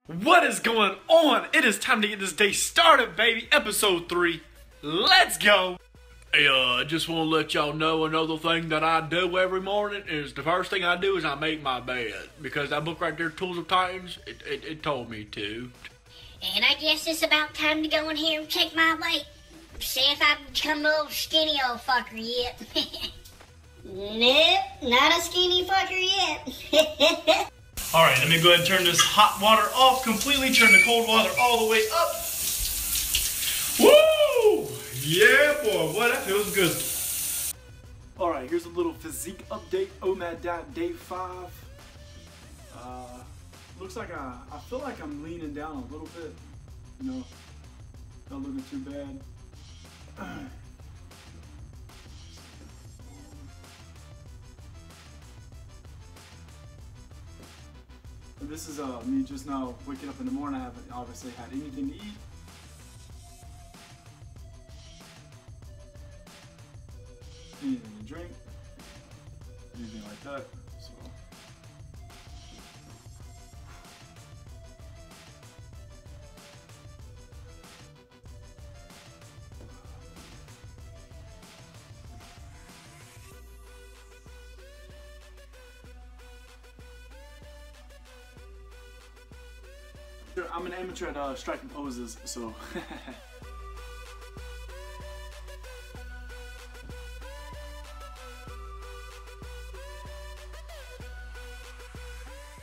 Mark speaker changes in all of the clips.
Speaker 1: What is going on? It is time to get this day started, baby. Episode 3. Let's go. Hey, I just want to let y'all know another thing that I do every morning is the first thing I do is I make my bed. Because that book right there, Tools of Titans, it told me to.
Speaker 2: And I guess it's about time to go in here and check my weight. See if I've become a little skinny old fucker yet. Nope, not a skinny fucker yet.
Speaker 1: Alright, let me go ahead and turn this hot water off completely. Turn the cold water all the way up. Woo! Yeah, boy. Boy, that feels good. Alright, here's a little physique update. OMAD day 5. Looks like I feel like I'm leaning down a little bit. You know, not looking too bad. And this is me just now waking up in the morning. I haven't obviously had anything to eat. Anything to drink. Anything like that. So. I'm an amateur at striking poses, so.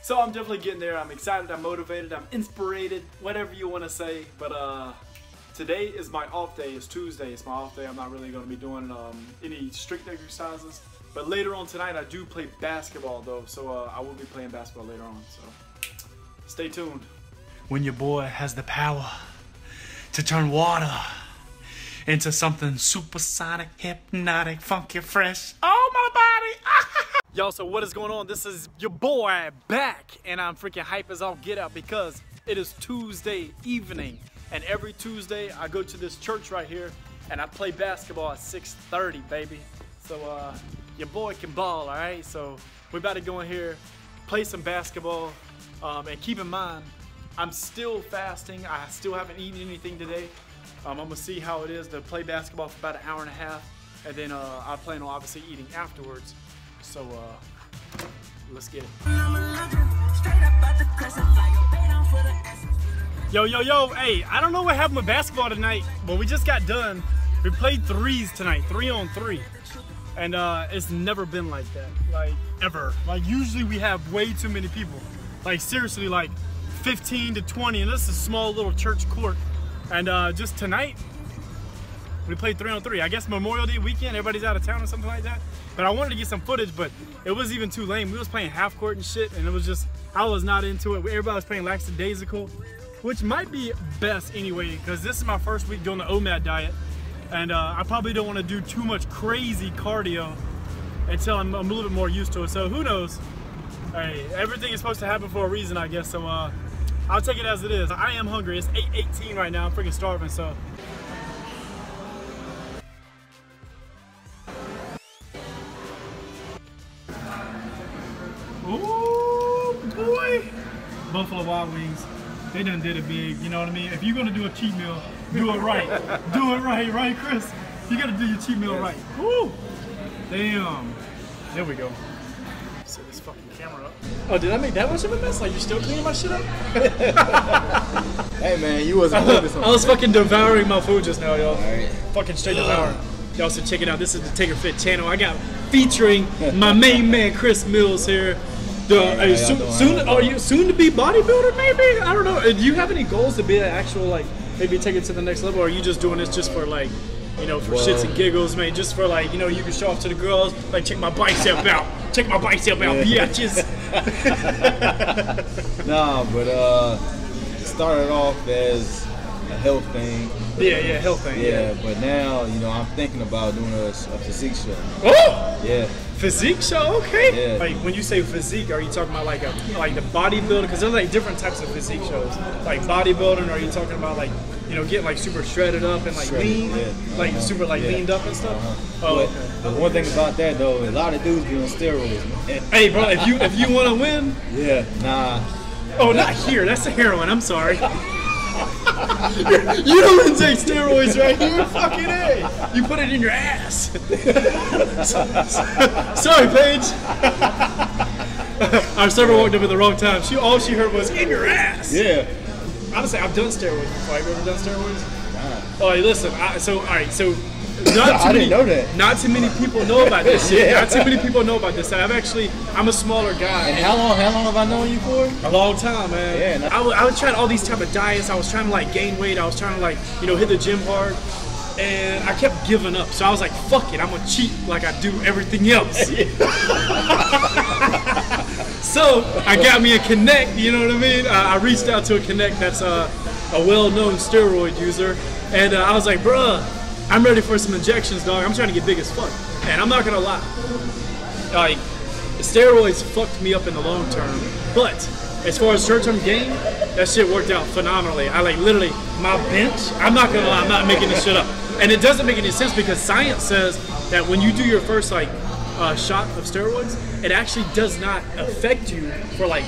Speaker 1: So I'm definitely getting there. I'm excited, I'm motivated, I'm inspirated, whatever you want to say. But today is my off day. It's Tuesday. It's my off day. I'm not really going to be doing any strict exercises. But later on tonight, I do play basketball though. So I will be playing basketball later on. So stay tuned. When your boy has the power to turn water into something supersonic, hypnotic, funky, fresh. Oh, my body! Yo, so what is going on? This is your boy back, and I'm freaking hype as all get out because it is Tuesday evening, and every Tuesday I go to this church right here, and I play basketball at 6:30, baby. So your boy can ball, all right? So we about to go in here, play some basketball, and keep in mind, I'm still fasting. I still haven't eaten anything today. I'm gonna see how it is to play basketball for about an hour and a half, and then I plan on obviously eating afterwards. So let's get it. Yo, hey, I don't know what happened with basketball tonight, but we just got done. We played threes tonight, 3-on-3. And it's never been like that, like ever. Like usually we have way too many people. Like seriously, like 15 to 20, and this is a small little church court. And just tonight, we played 3-on-3. I guess Memorial Day weekend, everybody's out of town or something like that. But I wanted to get some footage, but it was even too lame. We was playing half court and shit, and it was just, I was not into it. Everybody was playing lackadaisical, which might be best anyway, because this is my first week doing the OMAD diet. And I probably don't want to do too much crazy cardio until I'm a little bit more used to it. So who knows? Hey, everything is supposed to happen for a reason, I guess. So I'll take it as it is. I am hungry. It's 8:18 right now. I'm freaking starving, so. Ooh, boy. Buffalo Wild Wings. They done did it big, you know what I mean? If you're gonna do a cheat meal, do it right. Do it right, Chris? You gotta do your cheat meal right. Woo! Damn. There we go. Set this fucking camera up. Oh, did I make that much of a mess? Like, you still cleaning my shit up?
Speaker 3: Hey, man, you wasn't doing something.
Speaker 1: I was fucking devouring my food just now, y'all.
Speaker 3: Right.
Speaker 1: Fucking straight devouring. Y'all should check it out. This is the Taker Fit channel. I got featuring my main man, Chris Mills here. Are you soon to be bodybuilder, maybe? I don't know. Do you have any goals to be an actual, like, maybe take it to the next level? Or are you just doing this just for, like, you know, for shits and giggles, man? Just for, like, you know, you can show off to the girls, like, check my bicep out. Check my bicep out, bitches.
Speaker 3: Nah, but it started off as a health thing.
Speaker 1: Yeah, health thing.
Speaker 3: Yeah, but now, you know, I'm thinking about doing a physique show.
Speaker 1: Oh!
Speaker 3: Yeah.
Speaker 1: Physique show, okay.
Speaker 3: Yeah.
Speaker 1: Like when you say physique, are you talking about like the bodybuilding? Because there's like different types of physique shows. Like bodybuilding, or are you talking about like, you know, getting like super shredded up and like lean, like super like leaned up and stuff? Oh,
Speaker 3: okay. The one thing about that though, a lot of dudes be on steroids, man.
Speaker 1: Hey, bro, if you want to win,
Speaker 3: yeah, nah.
Speaker 1: Oh, not here. That's the heroin. I'm sorry. You don't take steroids right here. Fucking A. You put it in your ass. Sorry, Paige. Our server walked up at the wrong time. All she heard was in your ass.
Speaker 3: Yeah.
Speaker 1: Honestly, I've done steroids before. Have you ever done steroids?
Speaker 3: Nah.
Speaker 1: Oh, hey, listen. I
Speaker 3: didn't know that.
Speaker 1: Not too many people know about this shit. Not too many people know about this. I'm a smaller guy.
Speaker 3: And how long have I known you for?
Speaker 1: A long time, man.
Speaker 3: Yeah.
Speaker 1: I was trying all these type of diets. I was trying to like gain weight. I was trying to like, hit the gym hard. And I kept giving up. So I was like, fuck it. I'm going to cheat like I do everything else. So I got me a Connect, you know what I mean? I reached out to a Connect that's a well-known steroid user. And I was like, bruh, I'm ready for some injections, dog. I'm trying to get big as fuck. And I'm not gonna lie, like, steroids fucked me up in the long term. But as far as short-term gain, that shit worked out phenomenally. I like literally, my bench, I'm not gonna lie, I'm not making this shit up. And it doesn't make any sense because science says that when you do your first like shot of steroids, it actually does not affect you for like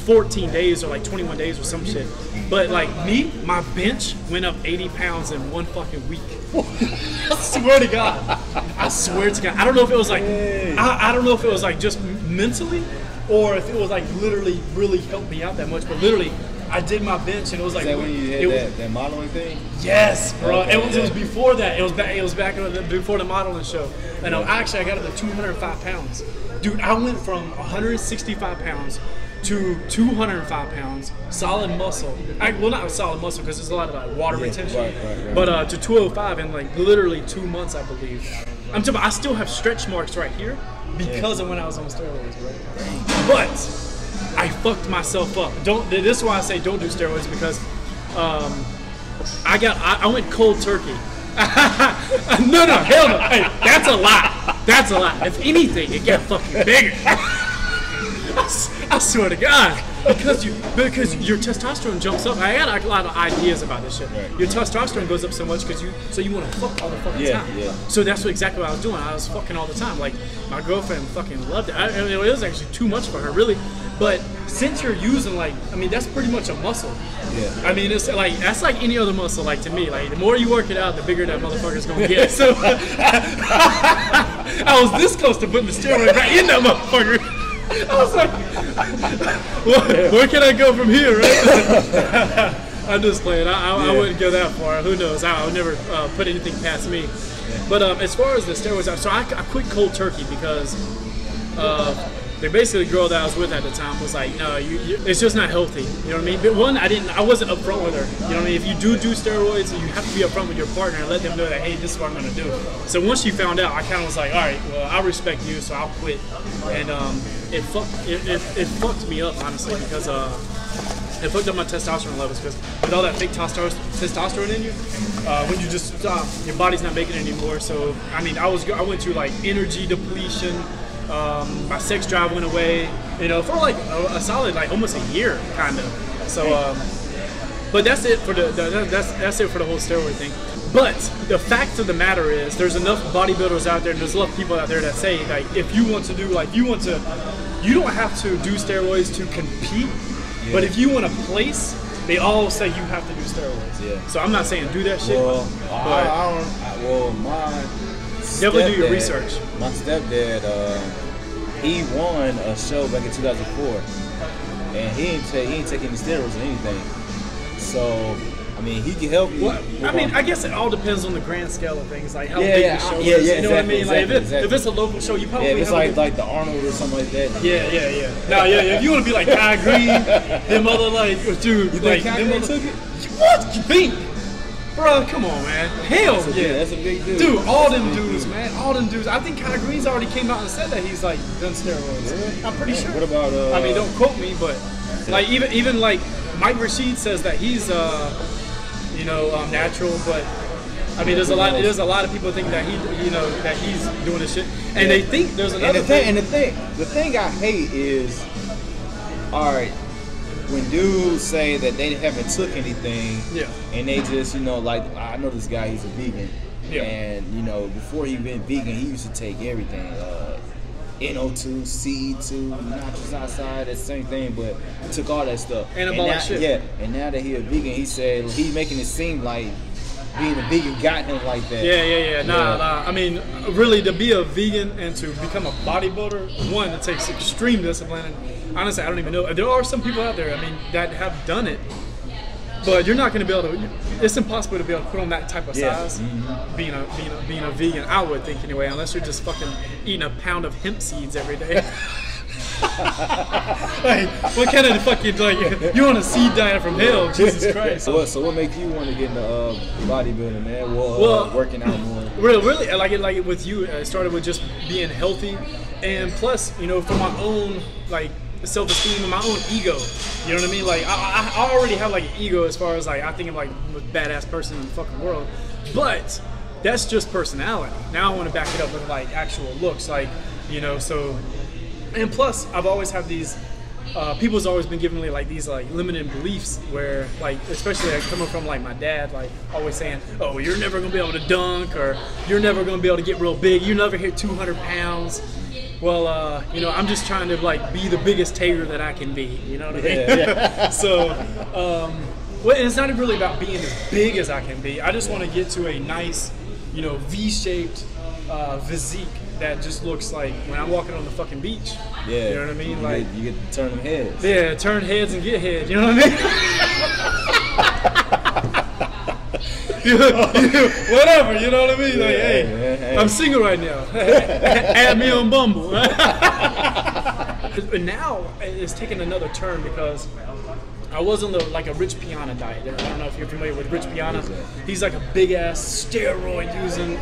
Speaker 1: 14 days or like 21 days or some shit. But like me, my bench went up 80 pounds in one fucking week. I swear to God. I swear to God. I don't know if it was like, I don't know if it was like just mentally or if it was like literally really helped me out that much. But literally, I did my bench and it was like.
Speaker 3: Is that when you had that modeling thing?
Speaker 1: Yes, bro.
Speaker 3: Okay,
Speaker 1: it was before that. It was back before the modeling show. And I got up to 205 pounds. Dude, I went from 165 pounds to 205 pounds, solid muscle. Well, not solid muscle because there's a lot of like water retention. Right. But to 205 in like literally 2 months, I believe. I'm talking about, I still have stretch marks right here because of when I was on steroids, bro. But I fucked myself up. This is why I say don't do steroids because I went cold turkey. No, hell no. Hey, that's a lot. That's a lot. If anything, it got fucking bigger. I swear to God, because your testosterone jumps up. I got a lot of ideas about this shit. Right. Your testosterone goes up so much because you want to fuck all the fucking time. Yeah. So that's exactly what I was doing. I was fucking all the time. Like my girlfriend fucking loved it. It was actually too much for her, really. But since you're using that's pretty much a muscle. Yeah. I mean, it's like that's like any other muscle. Like to me, like the more you work it out, the bigger that motherfucker's gonna get. So I was this close to putting the steroid right in that motherfucker. I was like, where can I go from here, right? I'm just playing. I wouldn't go that far. Who knows? I'll never put anything past me. But as far as the steroids, so I quit cold turkey because basically the girl that I was with at the time was like, no, it's just not healthy. You know what I mean? But one, I wasn't upfront with her. You know what I mean? If you do steroids, you have to be upfront with your partner and let them know that, hey, this is what I'm gonna do. So once she found out, I kind of was like, all right, well, I respect you, so I'll quit. And it fucked me up, honestly, because it fucked up my testosterone levels because with all that fake testosterone in you, when you just stop, your body's not making it anymore. So I mean, I went through like energy depletion. My sex drive went away, for like a solid like almost a year, kind of. So, but that's it for that's it for the whole steroid thing. But the fact of the matter is, there's enough bodybuilders out there, and there's enough people out there that say like, if you want to do you don't have to do steroids to compete, but if you want to place, they all say you have to do steroids. Yeah. So I'm not saying do that shit.
Speaker 3: Well,
Speaker 1: definitely do your research.
Speaker 3: My stepdad, he won a show back in 2004, and he ain't take any steroids or anything. So, I mean, he can help you.
Speaker 1: Well, I mean, I guess it all depends on the grand scale of things, like how big the show is. You know what I mean? Like if it's a local show, you probably
Speaker 3: if it's like the Arnold or something like that.
Speaker 1: Yeah. No, if you want to be like Kai Green, them other dude,
Speaker 3: you think Kai Green took it?
Speaker 1: What you think? Bro, come on, man. Hell yeah.
Speaker 3: That's a big dude.
Speaker 1: Dude, all them dudes, man. All them dudes. I think Kai Green's already came out and said that he's like done steroids. Really? I'm pretty sure.
Speaker 3: What about
Speaker 1: I mean, don't quote me, but like even like Mike Rashid says that he's natural, but I mean there's a lot of people think that that he's doing this shit. And they think there's another thing.
Speaker 3: And the thing I hate is, all right, when dudes say that they haven't took anything, and they just, like, I know this guy, he's a vegan, and, before he been vegan, he used to take everything, NO2, CE2, nitrous oxide, that same thing, but he took all that stuff.
Speaker 1: Anabolic shit.
Speaker 3: Yeah, and now that he a vegan, he said he making it seem like being a vegan got him like that.
Speaker 1: Yeah. Nah. I mean, really, to be a vegan and to become a bodybuilder, one, it takes extreme discipline. And honestly, I don't even know. There are some people out there, I mean, that have done it, but you're not going to be able to. It's impossible to be able to put on that type of size. Being a vegan, I would think anyway, unless you're just fucking eating a pound of hemp seeds every day. Like, what kind of fucking, like, you on a seed diet from hell? Jesus Christ.
Speaker 3: So what makes you want to get into bodybuilding, man? Well, working out more.
Speaker 1: Really, like it with you. It started with just being healthy, and plus, you know, for my own like self-esteem and my own ego. You know what I mean? Like I already have like an ego as far as like I think I'm like the badass person in the fucking world, but that's just personality. Now I want to back it up with like actual looks, like, you know. So, and plus I've always had these. People's always been giving me like these like limited beliefs where like, especially like coming from like my dad, like always saying, oh, you're never gonna be able to dunk, or you're never gonna be able to get real big, you never hit 200 pounds. Well, you know, I'm just trying to like be the biggest tater that I can be, you know what I mean? Yeah. So, well, it's not really about being as big as I can be. I just want to get to a nice, you know, V-shaped physique that just looks like when I'm walking on the fucking beach. Yeah. You know what I mean? Like
Speaker 3: you get to turn them heads.
Speaker 1: Yeah, turn heads and get head. You know what I mean? Whatever, you know what I mean? Like, hey, I'm single right now. Add me on Bumble. But now it's taking another turn because I was on like a Rich Piana diet. I don't know if you're familiar with Rich Piana. He's like a big ass steroid using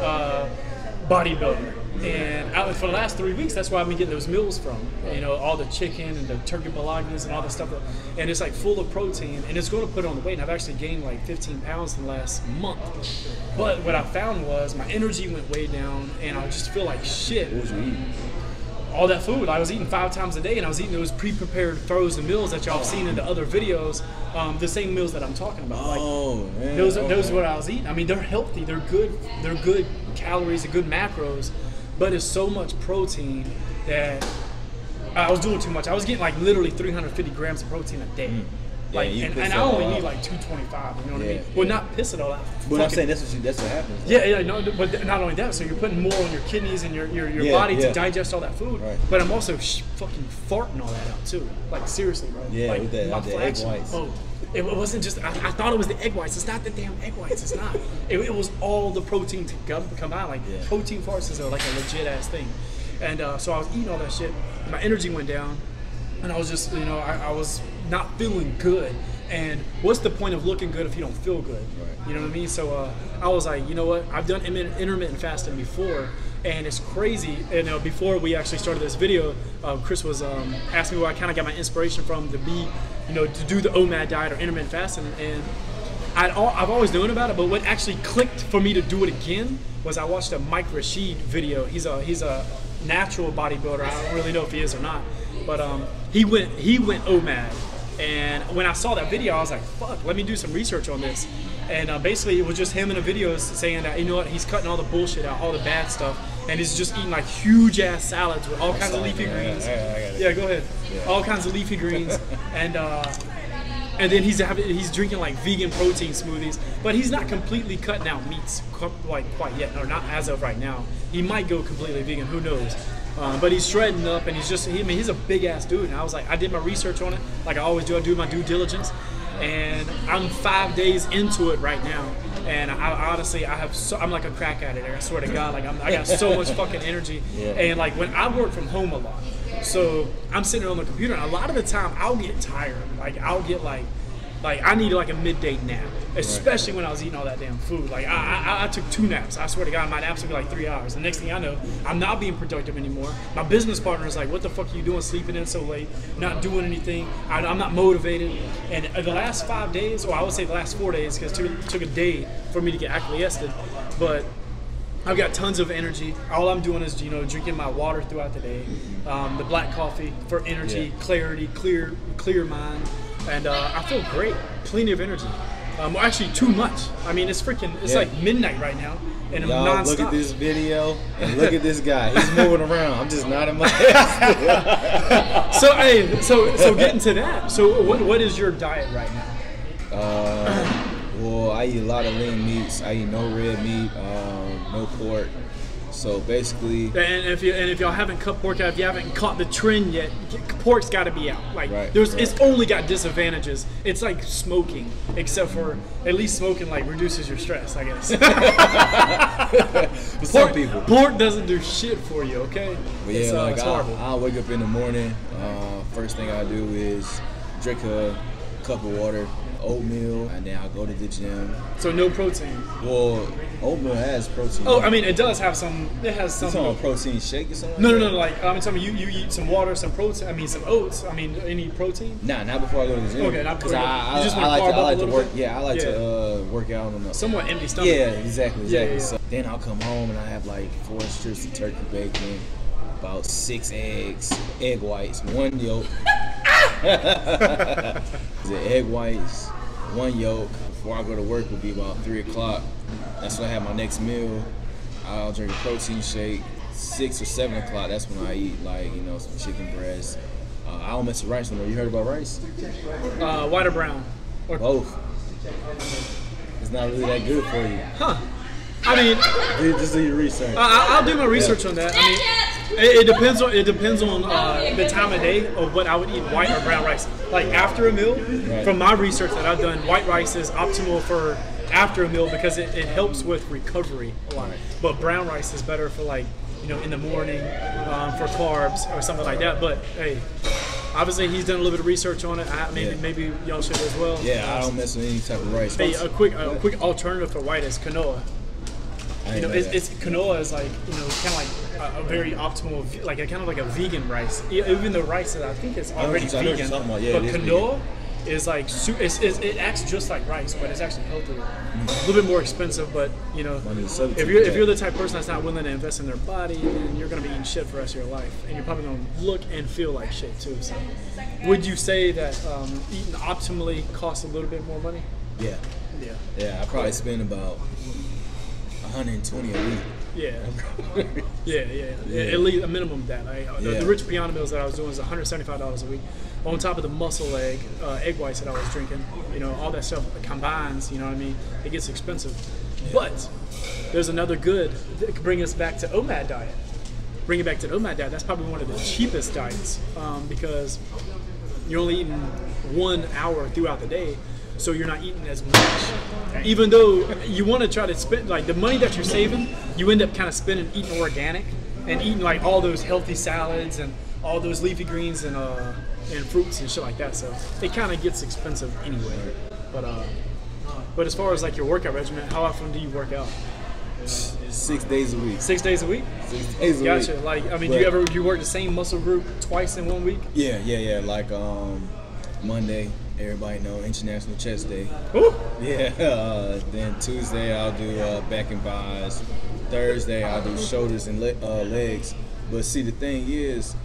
Speaker 1: bodybuilder. And for the last 3 weeks, that's where I've been getting those meals from. You know, all the chicken and the turkey bolognas and all the stuff. And it's like full of protein, and it's going to put on the weight. And I've actually gained like 15 pounds in the last month. But what I found was my energy went way down, and I just feel like shit.
Speaker 3: What was you eating?
Speaker 1: All that food. I was eating 5 times a day, and I was eating those pre-prepared frozen meals that y'all have seen in the other videos. The same meals that I'm talking about. Like,
Speaker 3: man.
Speaker 1: Those are what I was eating. I mean, they're healthy. They're good. They're good calories. They're good macros. But it's so much protein that I was doing too much. I was getting like literally 350 grams of protein a day. Like, and I only need like 225. You know what I mean? Well, not piss it all out.
Speaker 3: But I'm saying that's what happens.
Speaker 1: Yeah, no, but not only that. So you're putting more on your kidneys and your body to digest all that food. Right. But I'm also fucking farting all that out too. Like seriously, bro.
Speaker 3: Yeah,
Speaker 1: like,
Speaker 3: with the egg whites.
Speaker 1: Oh, it wasn't just. I thought it was the egg whites. It's not the damn egg whites. It's not. It was all the protein to come out. Like protein farts are like a legit ass thing. And so I was eating all that shit. My energy went down, and I was just, you know, I was not feeling good. And what's the point of looking good if you don't feel good? Right. You know what I mean? So I was like, you know what? I've done intermittent fasting before, and it's crazy. And before we actually started this video, Chris was asking me where I kind of got my inspiration from to be, you know, to do the OMAD diet or intermittent fasting. And I've always known about it, but what actually clicked for me to do it again was I watched a Mike Rashid video. He's a natural bodybuilder. I don't really know if he is or not, but he went OMAD. And when I saw that video, I was like, fuck, let me do some research on this. And basically, it was just him in a video saying that, you know what, he's cutting all the bullshit out, all the bad stuff, and he's just eating like huge ass salads with all kinds of leafy greens. Yeah, go ahead. Yeah. All kinds of leafy greens, and then he's drinking like vegan protein smoothies, but he's not completely cutting out meats like quite yet, or not as of right now. He might go completely vegan, who knows? But he's shredding up, and he's a big ass dude. And I was like, I did my research on it, like I always do. I do my due diligence, and I'm 5 days into it right now. And I honestly, I'm like a crack addict. I swear to God, like I got so much fucking energy. Yeah. And like when I work from home a lot, so I'm sitting on the computer, and a lot of the time I'll get tired. Like I'll get like I need like a midday nap, especially when I was eating all that damn food. Like I took 2 naps. I swear to God, my naps would be like 3 hours. The next thing I know, I'm not being productive anymore. My business partner is like, what the fuck are you doing sleeping in so late, not doing anything? I'm not motivated. And the last 5 days, or I would say the last 4 days, because it took a day for me to get acquiesced, but I've got tons of energy. All I'm doing is, you know, drinking my water throughout the day, the black coffee for energy, clarity, clear mind. And I feel great, plenty of energy. Well, actually, too much. I mean, it's freaking. It's like midnight right now, and I'm
Speaker 3: Y'all
Speaker 1: nonstop.
Speaker 3: look at this video and look at this guy. He's moving around. I'm just nodding my head.
Speaker 1: So hey, so getting to that. So what is your diet right now?
Speaker 3: Well, I eat a lot of lean meats. I eat no red meat, no pork. So basically,
Speaker 1: And if y'all haven't cut pork out, if you haven't caught the trend yet, pork's got to be out. Like it's only got disadvantages. It's like smoking, except for at least smoking like reduces your stress, I guess.
Speaker 3: for some people,
Speaker 1: pork doesn't do shit for you. Okay.
Speaker 3: But yeah,
Speaker 1: it's horrible.
Speaker 3: I'll wake up in the morning. First thing I do is drink a cup of water, oatmeal, and then I'll go to the gym.
Speaker 1: So no protein.
Speaker 3: Well, oatmeal has protein.
Speaker 1: Oh, I mean, it does have some. It has some.
Speaker 3: You talking about protein shake or something?
Speaker 1: No. Like I'm telling you, you eat some water, some protein. I mean, some oats. I mean, any protein?
Speaker 3: Nah, not before I go to the gym.
Speaker 1: Okay, not before.
Speaker 3: I
Speaker 1: You just want to carb up a
Speaker 3: like to
Speaker 1: little
Speaker 3: work.
Speaker 1: bit?
Speaker 3: Yeah, I like to work out on the
Speaker 1: Somewhat empty stomach.
Speaker 3: Yeah, exactly.
Speaker 1: Yeah.
Speaker 3: So then I'll come home and I have like 4 strips of turkey bacon, about 6 eggs, egg whites, 1 yolk. The egg whites, 1 yolk. Before I go to work will be about 3 o'clock. That's when I have my next meal. I'll drink a protein shake. 6 or 7 o'clock, that's when I eat like, some chicken breast. I don't mess with rice no more. You heard about rice?
Speaker 1: White or brown? Or
Speaker 3: both. It's not really that good for you.
Speaker 1: Huh. I mean,
Speaker 3: just do your research.
Speaker 1: I'll do my research on that. I mean, it depends on the time of day of what I would eat, white or brown rice. Like after a meal, from my research that I've done, white rice is optimal for after a meal because it helps with recovery a lot. But brown rice is better for like, in the morning for carbs or something like that. But hey, obviously he's done a little bit of research on it. Maybe y'all should as well.
Speaker 3: Yeah, I don't mess with any type of rice.
Speaker 1: Hey, a quick alternative for white is quinoa. Quinoa is like kind of like a very optimal, like kind of like a vegan rice. Even though rice is, I think it's already vegan, but quinoa is like it acts just like rice, but it's actually healthier. A little bit more expensive, but if you're the type of person that's not willing to invest in their body, then you're gonna be eating shit for the rest of your life, and you're probably gonna look and feel like shit too. So, would you say that eating optimally costs a little bit more money?
Speaker 3: Yeah. I probably spend about 120 a week.
Speaker 1: Yeah. At least a minimum of that. The Rich Piano meals that I was doing was $175 a week. On top of the muscle egg whites that I was drinking, all that stuff combines. You know what I mean? It gets expensive. Yeah. But there's another good that could bring us back to OMAD diet. Bring it back to the OMAD diet. That's probably one of the cheapest diets because you're only eating 1 hour throughout the day. So you're not eating as much. Even though you want to try to spend, like the money that you're saving, you end up kind of spending eating organic and eating like all those healthy salads and all those leafy greens and fruits and shit like that. So it kind of gets expensive anyway. But as far as like your workout regimen, how often do you work out?
Speaker 3: 6 days a week.
Speaker 1: 6 days a week?
Speaker 3: 6 days a week.
Speaker 1: Gotcha. Like, I mean, do you work the same muscle group twice in 1 week?
Speaker 3: Yeah. Like Monday, everybody know International Chest Day.
Speaker 1: Ooh.
Speaker 3: Yeah. Then Tuesday I'll do back and buys. Thursday I'll do shoulders and legs. But see, the thing is,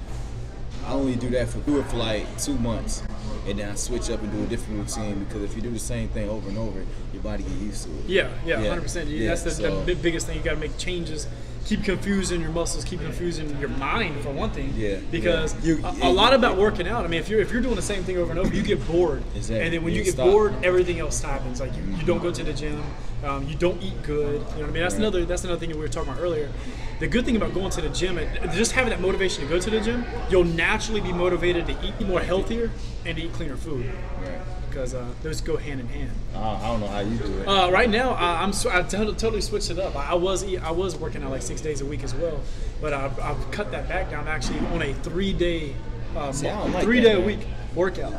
Speaker 3: I only do it for like 2 months, and then I switch up and do a different routine because if you do the same thing over and over, your body get used to it.
Speaker 1: Yeah, 100%. That's the biggest thing. You got to make changes. Keep confusing your muscles. Keep confusing your mind for one thing. Yeah. Because a lot about working out. I mean, if you're doing the same thing over and over, you get bored.
Speaker 3: Exactly.
Speaker 1: And then when you get bored, everything else happens. Like you don't go to the gym. You don't eat good. You know what I mean? That's another thing that we were talking about earlier. The good thing about going to the gym, just having that motivation to go to the gym, you'll naturally be motivated to eat more healthier and to eat cleaner food. Right. Because those go hand in hand.
Speaker 3: I don't know how you do it.
Speaker 1: Right now, I totally switched it up. I was working out like 6 days a week as well, but I've cut that back down. I'm actually on a 3-day, 3-day a week workout.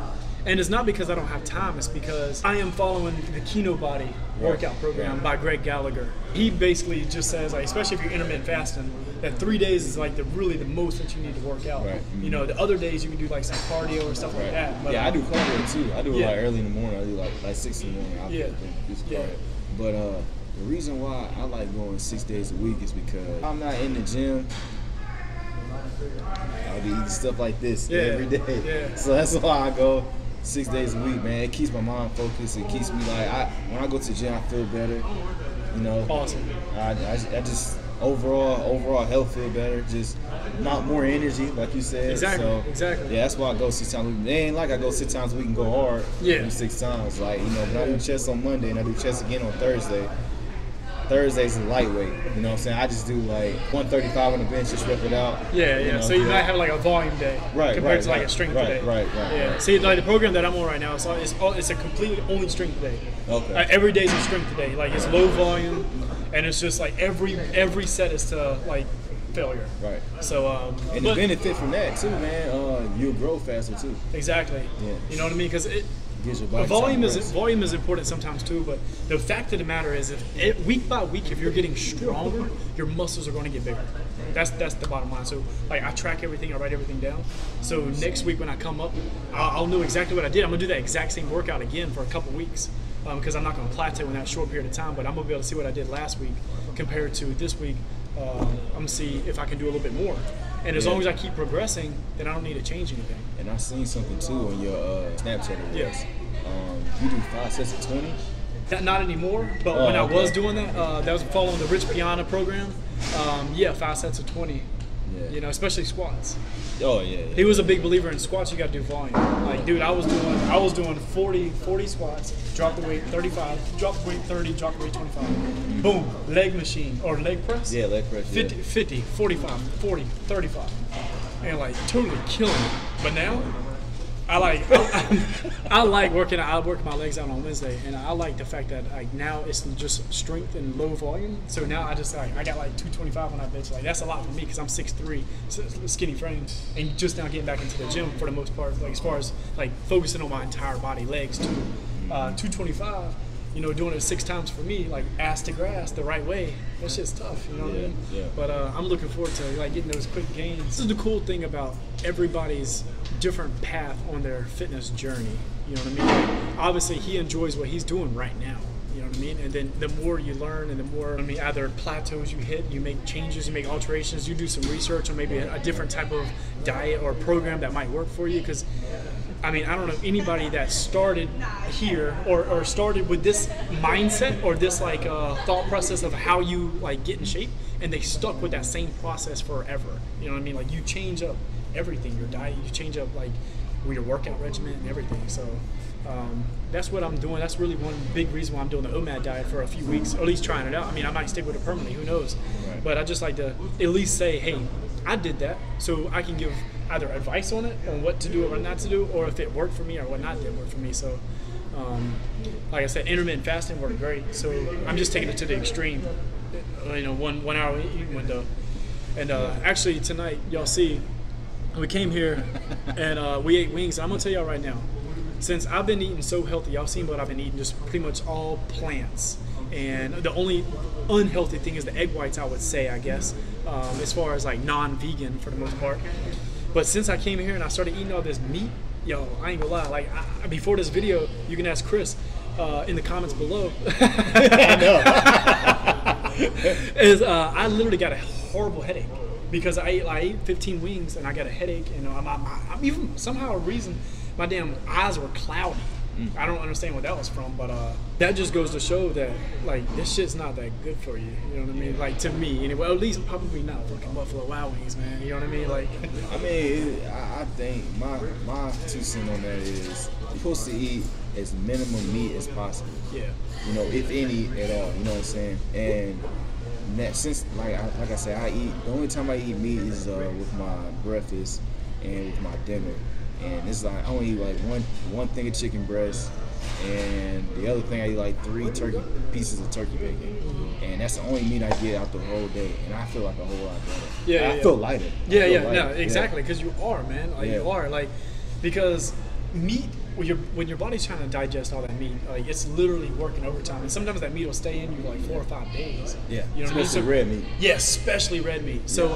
Speaker 1: And it's not because I don't have time, it's because I am following the Kino Body workout program by Greg Gallagher. He basically just says, like, especially if you're intermittent fasting, that 3 days is like the most that you need to work out. Right. You know, the other days you can do like some cardio or stuff like that. But,
Speaker 3: I do cardio too. I do it like early in the morning. I do like 6 in the morning. I'll do cardio. But the reason why I like going 6 days a week is because I'm not in the gym. I'll be eating stuff like this every day. Yeah. So that's why I go 6 days a week, man. It keeps my mind focused. It keeps me like, when I go to the gym, I feel better. You know,
Speaker 1: Awesome.
Speaker 3: I just overall health feel better. Just not more energy, like you said.
Speaker 1: Exactly.
Speaker 3: So,
Speaker 1: Exactly.
Speaker 3: Yeah, that's why I go 6 times a week. It ain't like I go 6 times a week and go hard.
Speaker 1: Yeah.
Speaker 3: Do 6 times. Like, you know, when I do chest on Monday and I do chest again on Thursday. Thursday's lightweight. You know what I'm saying? I just do like 135 on the bench, just rep it out.
Speaker 1: Yeah,
Speaker 3: you
Speaker 1: yeah.
Speaker 3: know?
Speaker 1: So you might have like a volume day compared to like a strength day.
Speaker 3: Right.
Speaker 1: Yeah. See, like the program that I'm on right now, it's a completely only strength day.
Speaker 3: Okay.
Speaker 1: Every day's a strength day. Like it's low volume, and it's just like every set is to like failure.
Speaker 3: Right.
Speaker 1: So
Speaker 3: and the benefit from that too, man, you'll grow faster too.
Speaker 1: Exactly.
Speaker 3: Yeah.
Speaker 1: You know what I mean? Because
Speaker 3: volume
Speaker 1: is important sometimes too, but the fact of the matter is, if week by week, if you're getting stronger, your muscles are going to get bigger. That's the bottom line. So like I track everything, I write everything down. So next week when I come up, I'll know exactly what I did. I'm gonna do that exact same workout again for a couple weeks because I'm not gonna plateau in that short period of time. But I'm gonna be able to see what I did last week compared to this week. I'm gonna see if I can do a little bit more. And as long as I keep progressing, then I don't need to change anything.
Speaker 3: And I seen something too on your Snapchat.
Speaker 1: Yes.
Speaker 3: You do 5 sets of 20?
Speaker 1: Not anymore, but when I was doing that, that was following the Rich Piana program. 5 sets of 20.
Speaker 3: Yeah.
Speaker 1: You know, especially squats.
Speaker 3: Oh yeah.
Speaker 1: He was a big believer in squats. You got to do volume. Like, dude, I was doing 40 squats, drop the weight 35, drop the weight 30, drop the weight 25. Boom, leg machine or leg press.
Speaker 3: Yeah, leg press.
Speaker 1: 50, 45, 40, 35, and like totally killing it. But now, I like working out. I work my legs out on Wednesday, and I like the fact that like now it's just strength and low volume. So now I just I got like 225 on that bench. Like that's a lot for me because I'm 6'3", skinny frame, and just now getting back into the gym for the most part. Like as far as like focusing on my entire body, legs too. 225. You know, doing it 6 times for me, like ass to grass, the right way. That shit's tough, you know what I mean?
Speaker 3: Yeah.
Speaker 1: But I'm looking forward to like getting those quick gains. This is the cool thing about everybody's different path on their fitness journey. You know what I mean? Like, obviously, he enjoys what he's doing right now. You know what I mean? And then the more you learn, and the more either plateaus you hit, you make changes, you make alterations, you do some research on maybe a different type of diet or program that might work for you. Because I don't know anybody that started here or started with this mindset or this like thought process of how you like get in shape, and they stuck with that same process forever. You know what I mean? Like you change up everything, your diet, you change up like your workout regimen and everything. So that's what I'm doing. That's really one big reason why I'm doing the OMAD diet for a few weeks, or at least trying it out. I might stick with it permanently, who knows?
Speaker 3: Right.
Speaker 1: But I just like to at least say, hey, I did that, so I can give either advice on it, on what to do or what not to do, or if it worked for me or what not did work for me. So, like I said, intermittent fasting worked great. So I'm just taking it to the extreme. 1 hour eating window. And actually tonight, y'all see, we came here and we ate wings. I'm gonna tell y'all right now, since I've been eating so healthy, y'all seen what I've been eating, just pretty much all plants. And the only unhealthy thing is the egg whites, I would say, I guess, as far as like non-vegan for the most part. But since I came here and I started eating all this meat, yo, I ain't gonna lie, like before this video, you can ask Chris in the comments below.
Speaker 3: I know.
Speaker 1: I literally got a horrible headache because I ate 15 wings and I got a headache, and I'm even somehow a reason my damn eyes were cloudy. I don't understand what that was from, but that just goes to show that like this shit's not that good for you. You know what I mean? Like to me, anyway. At least probably not fucking Buffalo Wild Wings, man. You know what I mean? Like,
Speaker 3: I think my 2 cents on that is you're supposed to eat as minimum meat as possible.
Speaker 1: Yeah.
Speaker 3: You know, if any at all. You know what I'm saying? And that since like I said, I eat. The only time I eat meat is with my breakfast and with my dinner. And it's like I only eat like one thing of chicken breast, and the other thing I eat like 3 pieces of turkey bacon, and that's the only meat I get out the whole day, and I feel like a whole lot better. I feel lighter.
Speaker 1: No, exactly, because you are, man. Like you are, like, because meat when your body's trying to digest all that meat, like it's literally working overtime, and sometimes that meat will stay in you like 4 or 5 days.
Speaker 3: Yeah,
Speaker 1: you know what I mean?
Speaker 3: Especially red meat.
Speaker 1: Yeah, especially red meat. So.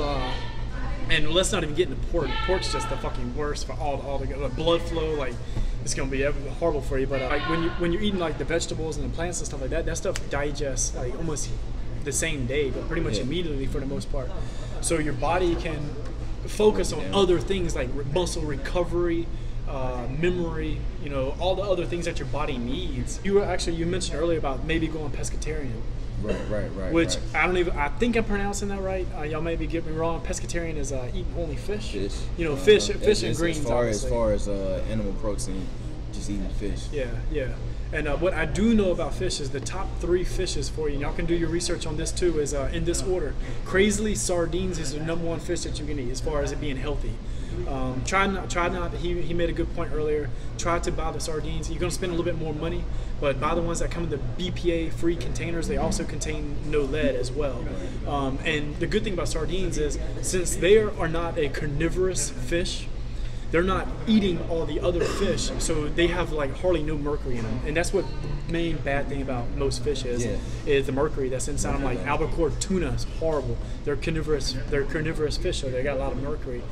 Speaker 1: And let's not even get into pork. Pork's just the fucking worst for all the blood flow. Like it's gonna be horrible for you. But like when you're eating like the vegetables and the plants and stuff like that, that stuff digests like almost the same day, but pretty much immediately for the most part. So your body can focus on other things like muscle recovery, memory, you know, all the other things that your body needs. You mentioned earlier about maybe going pescatarian.
Speaker 3: Right.
Speaker 1: Which I think I'm pronouncing that right. Y'all maybe get me wrong. Pescatarian is eating only fish. You know, fish and greens.
Speaker 3: As far as animal protein, just eating fish.
Speaker 1: Yeah. And what I do know about fish is the top 3 fishes for you. And y'all can do your research on this too. Is in this order. Crazily, sardines is the #1 fish that you can eat as far as it being healthy. Try not. He made a good point earlier. Try to buy the sardines. You're gonna spend a little bit more money, but buy the ones that come in the BPA-free containers. They also contain no lead as well. And the good thing about sardines is, since they are not a carnivorous fish, they're not eating all the other fish, so they have like hardly no mercury in them, and that's what the main bad thing about most fish is the mercury that's inside them. Like albacore tuna is horrible. They're carnivorous fish, so they got a lot of mercury.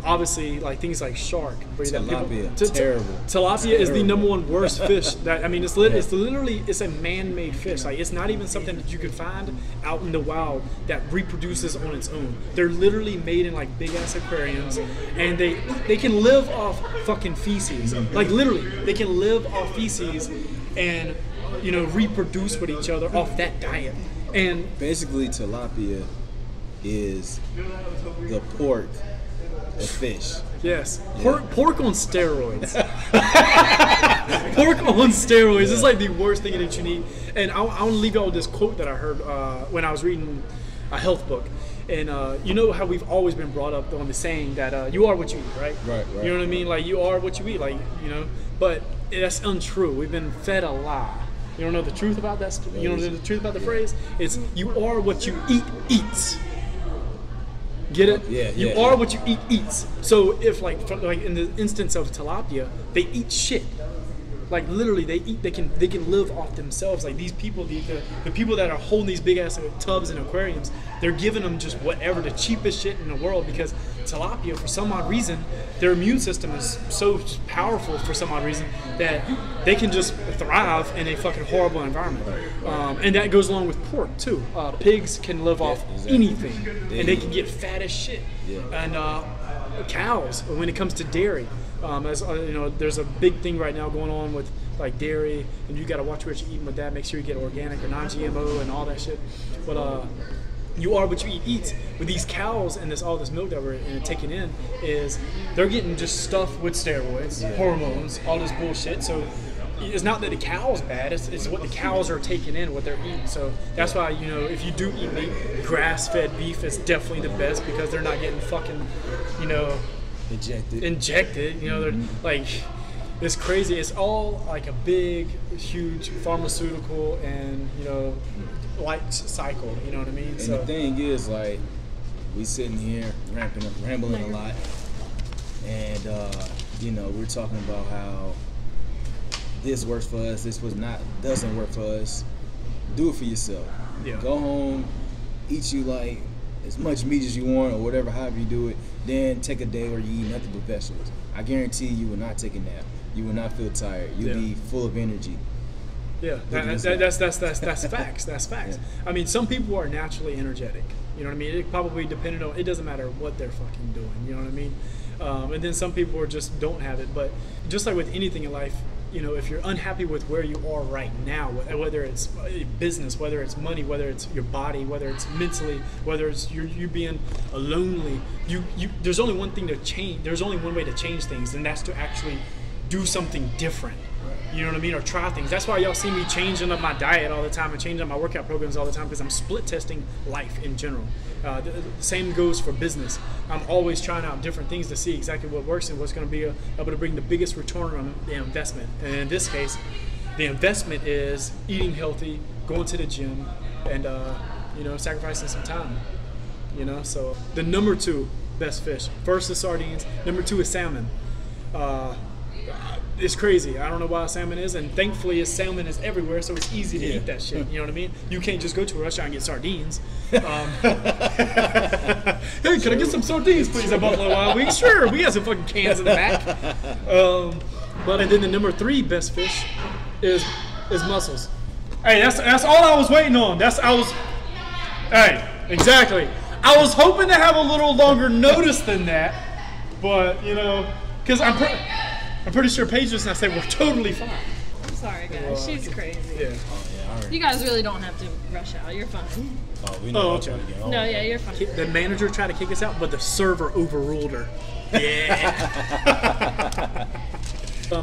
Speaker 1: Obviously, like things like shark,
Speaker 3: tilapia, terrible.
Speaker 1: Tilapia is the #1 worst fish. That it's literally a man-made fish. Like, it's not even something that you can find out in the wild that reproduces on its own. They're literally made in like big ass aquariums, and they can live off fucking feces. Like, literally, they can live off feces and, you know, reproduce with each other off that diet. And
Speaker 3: basically, tilapia is the pork of fish.
Speaker 1: Yes, pork on steroids. Pork on steroids. It's like the worst thing that you need. And I want to leave y'all with this quote that I heard when I was reading a health book. And you know how we've always been brought up on the saying that you are what you eat, right? Right. You know what I mean? Like, you are what you eat, like, you know. But that's untrue. We've been fed a lie. You don't know the truth about that? You don't know the truth about the phrase? It's, you are what you eat eats. Get it? You are what you eat eats. So if like in the instance of tilapia, they eat shit. Like, literally, they can live off themselves. Like, these people, the people that are holding these big ass tubs and aquariums, they're giving them just whatever, the cheapest shit in the world, because tilapia, for some odd reason, their immune system is so powerful for some odd reason that they can just thrive in a fucking horrible environment. And that goes along with pork too. Pigs can live off anything, and they can get fat as shit. And cows, when it comes to dairy. As you know, there's a big thing right now going on with like dairy, and you got to watch what you're eating with that. Make sure you get organic or non-GMO and all that shit. But you are what you eat eats. With these cows and all this milk that we're taking in, is they're getting just stuff with steroids, hormones, all this bullshit. So it's not that the cow's bad, it's what the cows are taking in, what they're eating. So that's why, you know, if you do eat meat, grass-fed beef is definitely the best, because they're not getting fucking, you know, injected, you know. They're like, it's crazy. It's all like a big, huge pharmaceutical and, you know, life cycle. You know what I mean?
Speaker 3: And the thing is, like, we sitting here rambling a lot, and you know, we're talking about how this works for us, doesn't work for us. Do it for yourself. Go home, eat you like as much meat as you want, or whatever, however you do it. Then take a day where you eat nothing but vegetables. I guarantee you will not take a nap. You will not feel tired. You'll be full of energy. That's
Speaker 1: facts. That's facts. I mean, some people are naturally energetic. You know what I mean? It probably depended on. It doesn't matter what they're fucking doing. You know what I mean? And then some people just don't have it. But just like with anything in life, you know, if you're unhappy with where you are right now, whether it's business, whether it's money, whether it's your body, whether it's mentally, whether it's you being lonely, there's only one thing to change. There's only one way to change things, and that's to actually do something different. You know what I mean? Or try things. That's why y'all see me changing up my diet all the time and changing up my workout programs all the time, because I'm split testing life in general. The same goes for business. I'm always trying out different things to see exactly what works and what's going to be able to bring the biggest return on the investment. And in this case, the investment is eating healthy, going to the gym, and you know, sacrificing some time. You know, so the #2 best fish. First is sardines. #2 is salmon. It's crazy. I don't know why salmon is, and thankfully salmon is everywhere, so it's easy to eat that shit. You know what I mean? You can't just go to a restaurant and get sardines. Hey, can I get some sardines, please, at Buffalo Wild Wings? Sure, we got some fucking cans in the back. And then the #3 best fish is mussels. Hey, that's all I was waiting on. Hey, exactly. I was hoping to have a little longer notice than that, but, you know, Because I'm pretty sure Paige just now said we're totally fine.
Speaker 4: I'm sorry, guys. She's crazy.
Speaker 1: Yeah.
Speaker 3: Oh, yeah, all right.
Speaker 4: You guys really don't have to rush out. You're fine.
Speaker 3: Oh, we know
Speaker 1: okay.
Speaker 3: trying to get home.
Speaker 4: No, yeah, you're fine.
Speaker 1: The manager tried to kick us out, but the server overruled her. Yeah.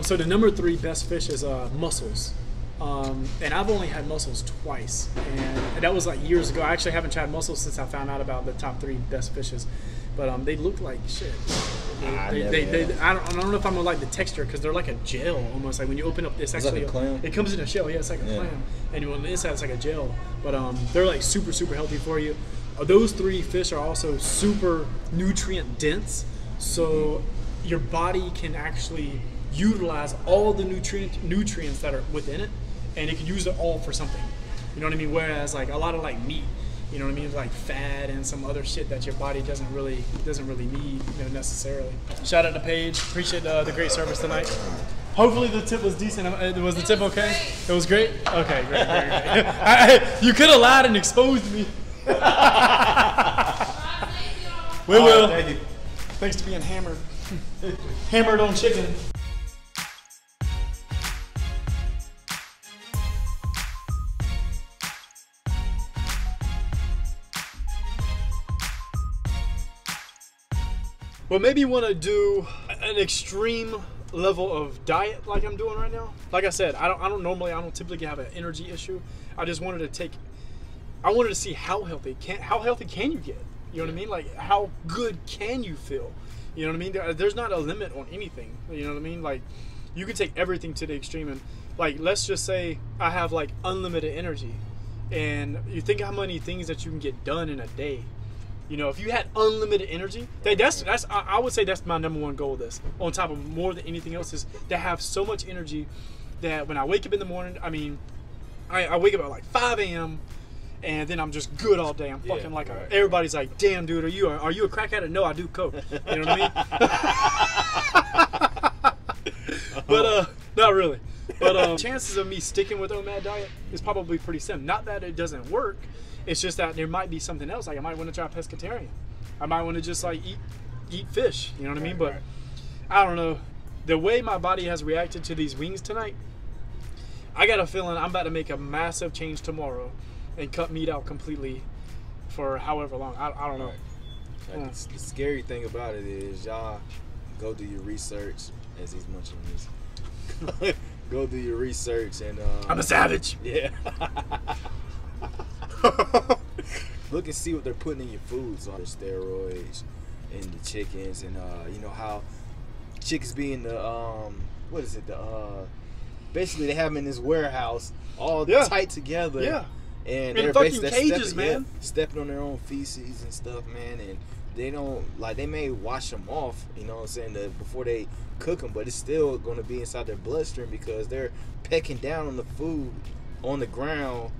Speaker 1: So the number 3 best fish is mussels. And I've only had mussels twice, and that was like years ago. I actually haven't tried mussels since I found out about the top 3 best fishes, but they look like shit. I don't know if I'm gonna like the texture because they're like a gel almost. Like when you open up, it's actually
Speaker 3: like a clam.
Speaker 1: It comes in a shell. Yeah, it's like a clam, and on the inside it's like a gel. But they're like super healthy for you. Those 3 fish are also super nutrient dense, so your body can actually utilize all the nutrients that are within it, and it can use it all for something. You know what I mean? Whereas like a lot of like meat, you know what I mean, like fat and some other shit that your body doesn't really need, you know, necessarily. Shout out to Paige. Appreciate the great service tonight. Hopefully the tip was decent. Was the tip okay? It was great. Okay, great. You could have lied and exposed me. We will.
Speaker 3: Thank you.
Speaker 1: Thanks to being hammered. Hammered on chicken. Well, maybe you want to do an extreme level of diet like I'm doing right now. Like I said, I don't typically have an energy issue. I just wanted to see how healthy can you get? You know what I mean? Like how good can you feel? You know what I mean? There's not a limit on anything. You know what I mean? Like you can take everything to the extreme, and like let's just say I have like unlimited energy, and you think how many things that you can get done in a day. You know, if you had unlimited energy, I would say that's my number 1 goal. This, on top of more than anything else, is to have so much energy that when I wake up in the morning, I mean, I wake up at like 5 a.m. and then I'm just good all day. I'm fucking like everybody's like, damn, dude, are you a crack addict? No, I do coke. You know what I mean? But not really. But chances of me sticking with OMAD diet is probably pretty slim. Not that it doesn't work. It's just that there might be something else. Like I might want to try pescatarian. I might want to just like eat fish. You know what I mean? But I don't know. The way my body has reacted to these wings tonight, I got a feeling I'm about to make a massive change tomorrow and cut meat out completely for however long. I don't know.
Speaker 3: The scary thing about it is y'all go do your research as he's munching this. Go do your research and
Speaker 1: I'm a savage.
Speaker 3: Yeah. Look and see what they're putting in your foods on the steroids and the chickens, and you know how chickens be in the basically they have them in this warehouse all tight together.
Speaker 1: Yeah.
Speaker 3: And
Speaker 1: in
Speaker 3: they're
Speaker 1: fucking cages, man.
Speaker 3: Stepping on their own feces and stuff, man, and they don't they may wash them off, you know what I'm saying, before they cook them, but it's still going to be inside their bloodstream because they're pecking down on the food on the ground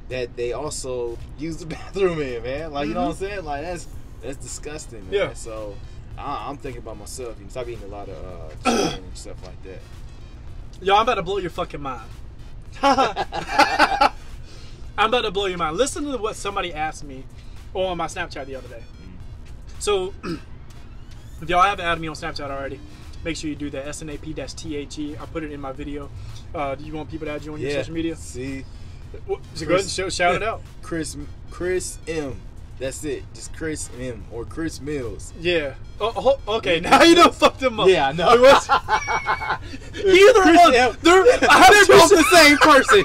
Speaker 3: that they also use the bathroom in, man. Like, you know what I'm saying? Like, that's disgusting, man.
Speaker 1: Yeah.
Speaker 3: So I'm thinking about myself. You stop eating a lot of chicken and stuff like that.
Speaker 1: Yo, I'm about to blow your fucking mind. I'm about to blow your mind. Listen to what somebody asked me on my Snapchat the other day. So, if y'all haven't added me on Snapchat already, make sure you do that. SNAP-THE. I put it in my video. Do you want people to add you on your social media?
Speaker 3: See?
Speaker 1: So go ahead and shout it out.
Speaker 3: Chris M. That's it. Just Chris M. or Chris Mills.
Speaker 1: Yeah. Oh, okay, now you don't fuck them up.
Speaker 3: Yeah, I know.
Speaker 1: Either one. They're
Speaker 3: both the same person.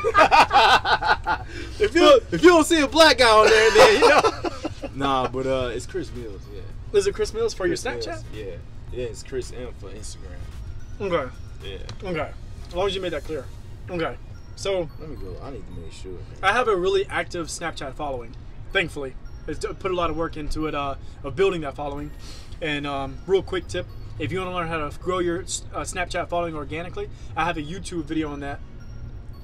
Speaker 3: If you don't see a black guy on there, then you know. Nah, but it's Chris Mills. Yeah.
Speaker 1: Is it Chris Mills for your Snapchat?
Speaker 3: Mills. Yeah. It's Chris M for Instagram.
Speaker 1: Okay.
Speaker 3: Yeah.
Speaker 1: Okay. As long as you made that clear. Okay. So
Speaker 3: let me go. I need to make sure.
Speaker 1: I have a really active Snapchat following. Thankfully, it's put a lot of work into it of building that following. And real quick tip: if you want to learn how to grow your Snapchat following organically, I have a YouTube video on that.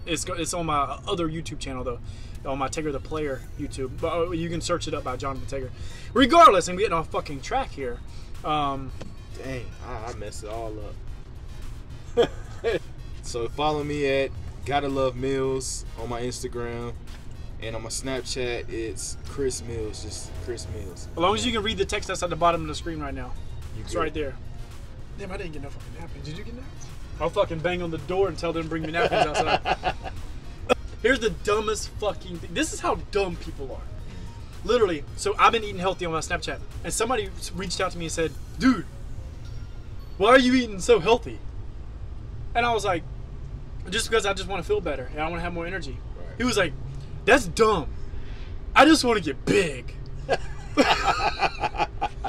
Speaker 1: It's on my other YouTube channel though, on my Tigger the Player YouTube. But you can search it up by Jonathan Tigger. Regardless, I'm getting off fucking track here.
Speaker 3: Dang, I messed it all up. So follow me at Gotta Love Mills on my Instagram, and on my Snapchat it's Chris Mills, just Chris Mills.
Speaker 1: As long as you can read the text that's at the bottom of the screen right now, it's right there. Damn, I didn't get no fucking napkins. Did you get napkins? I'll fucking bang on the door and tell them to bring me napkins outside. Here's the dumbest fucking thing. This is how dumb people are. Literally, so I've been eating healthy on my Snapchat, and somebody reached out to me and said, dude, why are you eating so healthy? And I was like, just because I just want to feel better and I want to have more energy. Right. He was like, that's dumb. I just want to get big.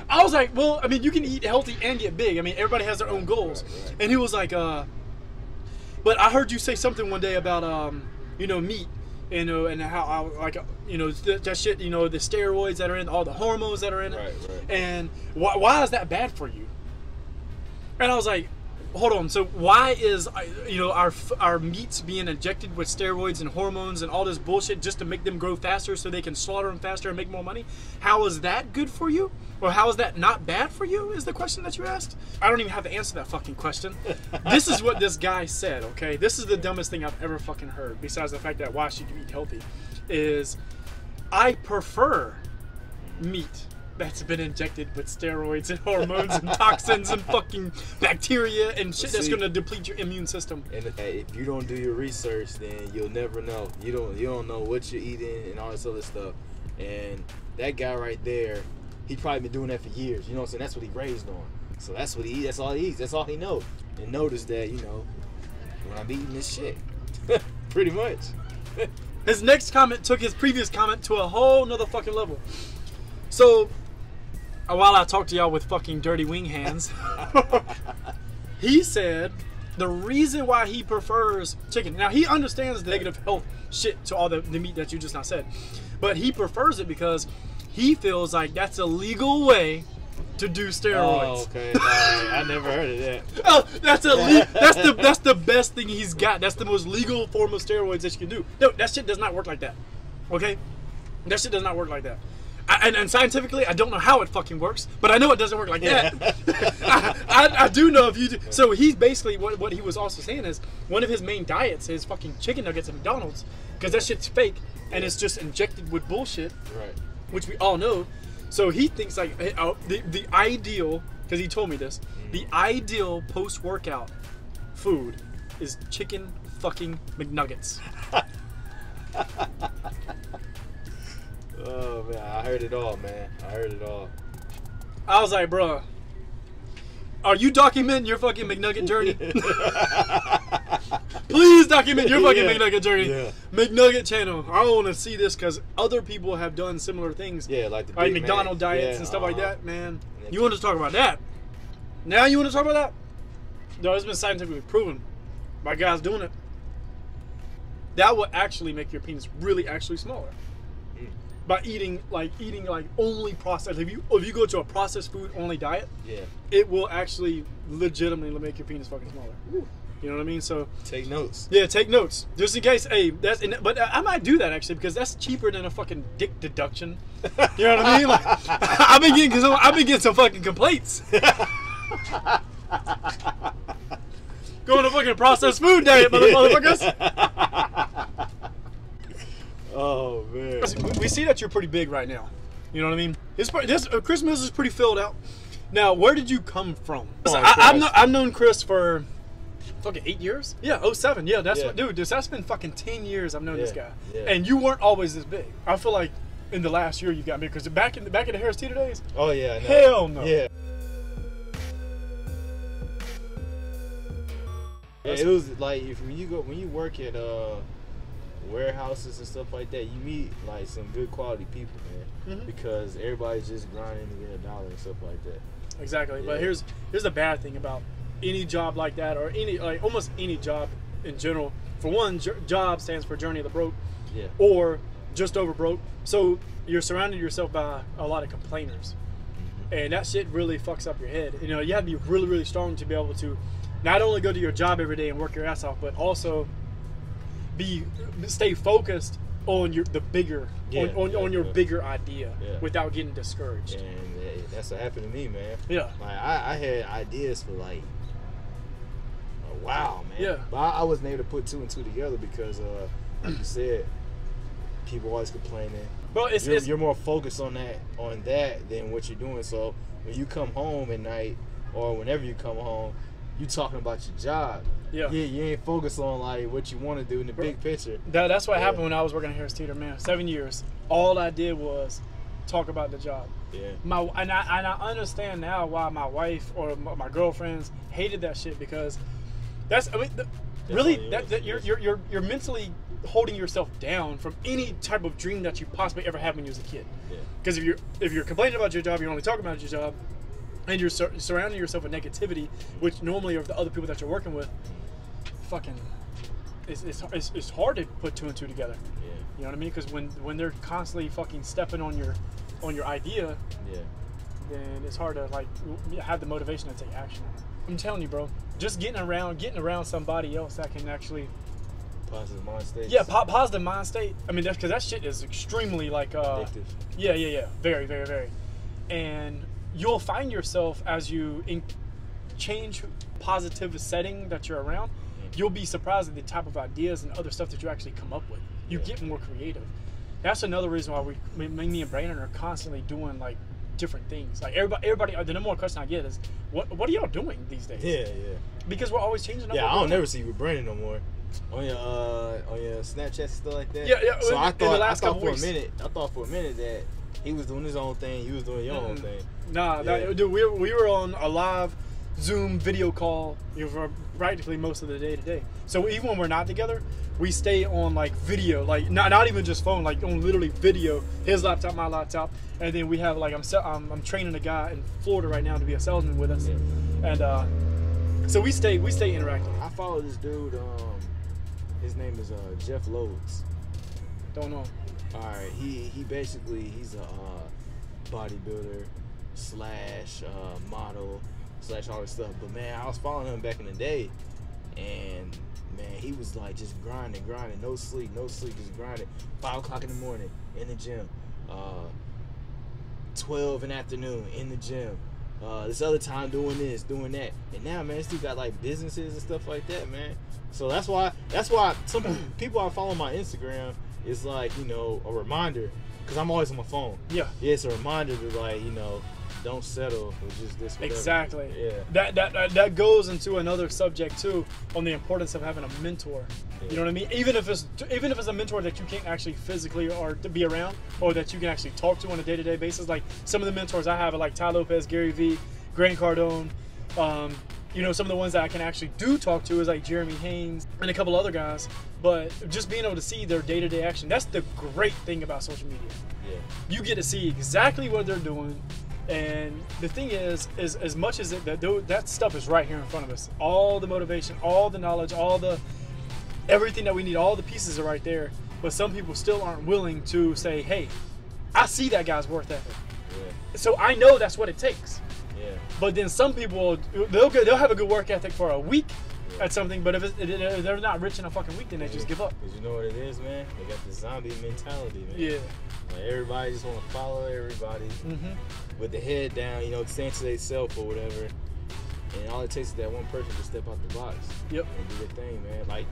Speaker 1: I was like, well, I mean, you can eat healthy and get big. I mean, everybody has their own goals. Right. And he was like, but I heard you say something one day about, you know, meat. You know, and how, like, you know, that shit, you know, the steroids that are in, all the hormones that are in it. Right. And why is that bad for you? And I was like, hold on. So why is, you know, our meats being injected with steroids and hormones and all this bullshit just to make them grow faster so they can slaughter them faster and make more money? How is that good for you? Or how is that not bad for you is the question that you asked? I don't even have to answer that fucking question. This is what this guy said, okay? This is the dumbest thing I've ever fucking heard, besides the fact that why should you eat healthy, is I prefer meat that's been injected with steroids and hormones and toxins and fucking bacteria and shit that's gonna deplete your immune system.
Speaker 3: And if you don't do your research, then you'll never know. You don't know what you're eating and all this other stuff. And that guy right there, he probably been doing that for years. You know what I'm saying? That's what he raised on. So that's what he eats. That's all he eats. That's all he knows. And notice that, you know, when I'm eating this shit, pretty much.
Speaker 1: His next comment took his previous comment to a whole nother fucking level. So, while I talk to y'all with fucking dirty wing hands, he said the reason why he prefers chicken. Now, he understands the negative health shit to all the meat that you just now said. But he prefers it because he feels like that's a legal way to do steroids.
Speaker 3: Oh, okay. I never heard of that.
Speaker 1: Oh, that's the best thing he's got. That's the most legal form of steroids that you can do. No, that shit does not work like that. Okay? That shit does not work like that. And scientifically, I don't know how it fucking works, but I know it doesn't work like that. I do know if you do. So he's basically, what he was also saying is, one of his main diets is fucking chicken nuggets at McDonald's, because that shit's fake, and it's just injected with bullshit. Right. Which we all know. So he thinks like the ideal, because he told me this, the ideal post-workout food is chicken fucking McNuggets.
Speaker 3: Oh man, I heard it all, man. I heard it all.
Speaker 1: I was like, bro, are you documenting your fucking McNugget journey? Please document your fucking McNugget journey. Yeah. McNugget channel. I want to see this because other people have done similar things.
Speaker 3: Yeah, like the
Speaker 1: like McDonald's diets and stuff like that, man. You want to talk about that? Now you want to talk about that? No, it's been scientifically proven by guys doing it. That will actually make your penis really actually smaller. By eating like only processed. If you go to a processed food only diet, it will actually legitimately make your penis fucking smaller. Ooh. You know what I mean? So
Speaker 3: take notes.
Speaker 1: Yeah, take notes just in case. Hey, but I might do that actually because that's cheaper than a fucking dick deduction. You know what I mean? Like I've been getting some fucking complaints. Going to fucking processed food diet, motherfuckers.
Speaker 3: Oh man,
Speaker 1: we see that you're pretty big right now. You know what I mean? Christmas is pretty filled out. Now, where did you come from? I've known Chris for fucking 8 years. Yeah, 07. Yeah, that's what, dude. That's been fucking 10 years I've known this guy, and you weren't always this big. I feel like in the last year you got big because back in the Harris Teeter days.
Speaker 3: Oh yeah, no.
Speaker 1: Hell no.
Speaker 3: Yeah. It was like when you work at warehouses and stuff like that, you meet like some good quality people, man. Because everybody's just grinding to get a dollar and stuff like that.
Speaker 1: Exactly. But here's the bad thing about any job like that, or almost any job in general. For one, job stands for Journey of the Broke, or just over broke. So you're surrounding yourself by a lot of complainers, and that shit really fucks up your head. You know, you have to be really, really strong to be able to not only go to your job every day and work your ass off, but also stay focused on the bigger on your bigger idea without getting discouraged.
Speaker 3: And that's what happened to me, man.
Speaker 1: Yeah.
Speaker 3: Like I had ideas for like a while, man.
Speaker 1: Yeah.
Speaker 3: But I wasn't able to put two and two together because like you said, people always complaining.
Speaker 1: Well,
Speaker 3: you're more focused on that than what you're doing. So when you come home at night or whenever you come home, you talking about your job.
Speaker 1: Yeah.
Speaker 3: You ain't focused on like what you want to do in the big picture.
Speaker 1: That's what happened when I was working at Harris Teeter, man. 7 years. All I did was talk about the job.
Speaker 3: Yeah.
Speaker 1: And I understand now why my wife or my girlfriends hated that shit, because you're mentally holding yourself down from any type of dream that you possibly ever had when you was a kid.
Speaker 3: Yeah.
Speaker 1: Because if you're complaining about your job, you're only talking about your job, and you're surrounding yourself with negativity, which normally are the other people that you're working with, fucking, it's hard to put 2 and 2 together.
Speaker 3: Yeah.
Speaker 1: You know what I mean? Because when they're constantly fucking stepping on your idea,
Speaker 3: Yeah.
Speaker 1: then it's hard to like have the motivation to take action on it. I'm telling you, bro, just getting around somebody else that can actually
Speaker 3: Positive mind state.
Speaker 1: Yeah, positive mind state. I mean, that's because that shit is extremely like
Speaker 3: addictive.
Speaker 1: Yeah, very, very, very. And you'll find yourself as you change positive setting that you're around, you'll be surprised at the type of ideas and other stuff that you actually come up with. You get more creative. That's another reason why me and Brandon are constantly doing like different things. Like everybody, the number one question I get is, what are y'all doing these days?
Speaker 3: Yeah.
Speaker 1: Because we're always changing up.
Speaker 3: Yeah, I don't never see you with Brandon no more. On your Snapchat and stuff like that.
Speaker 1: Yeah.
Speaker 3: So I thought
Speaker 1: for a
Speaker 3: minute that he was doing his own thing, you was doing your own thing.
Speaker 1: Nah, dude, we were on a live Zoom video call for practically most of the day today. So even when we're not together, we stay on like video, like not even just phone, like on literally video. His laptop, my laptop, and then we have like I'm training a guy in Florida right now to be a salesman with us, and so we stay interactive.
Speaker 3: I follow this dude. His name is Jeff Loads.
Speaker 1: Don't know.
Speaker 3: All right, he's a bodybuilder / model / all this stuff. But man, I was following him back in the day, and man, he was like just grinding, no sleep, just grinding. 5 o'clock in the morning in the gym, 12 in the afternoon in the gym. This other time doing this, doing that, and now man, this dude got like businesses and stuff like that, man. So that's why some people I follow on my Instagram is like, a reminder, because I'm always on my phone. Yeah, it's a reminder to like, don't settle for just this. Whatever.
Speaker 1: Exactly.
Speaker 3: Yeah.
Speaker 1: That goes into another subject too, on the importance of having a mentor. Yeah. You know what I mean? Even if it's a mentor that you can't actually physically or to be around, or that you can actually talk to on a day-to-day basis. Like some of the mentors I have are like Ty Lopez, Gary Vee, Grant Cardone. Some of the ones that I can actually talk to is like Jeremy Haynes and a couple other guys. But just being able to see their day-to-day action, that's the great thing about social media. Yeah. You get to see exactly what they're doing. And the thing is as much as that stuff is right here in front of us. All the motivation, all the knowledge, everything that we need, all the pieces are right there. But some people still aren't willing to say, hey, I see that guy's worth ethic. Yeah. So I know that's what it takes. Yeah. But then some people, they'll have a good work ethic for a week at something, but if they're not rich in a fucking week, then they just give up.
Speaker 3: Because you know what it is, man? They got the zombie mentality, man.
Speaker 1: Yeah.
Speaker 3: Like everybody just want to follow everybody with the head down, saying to themselves or whatever. And all it takes is that one person to step out the box.
Speaker 1: Yep.
Speaker 3: And do their thing, man. Like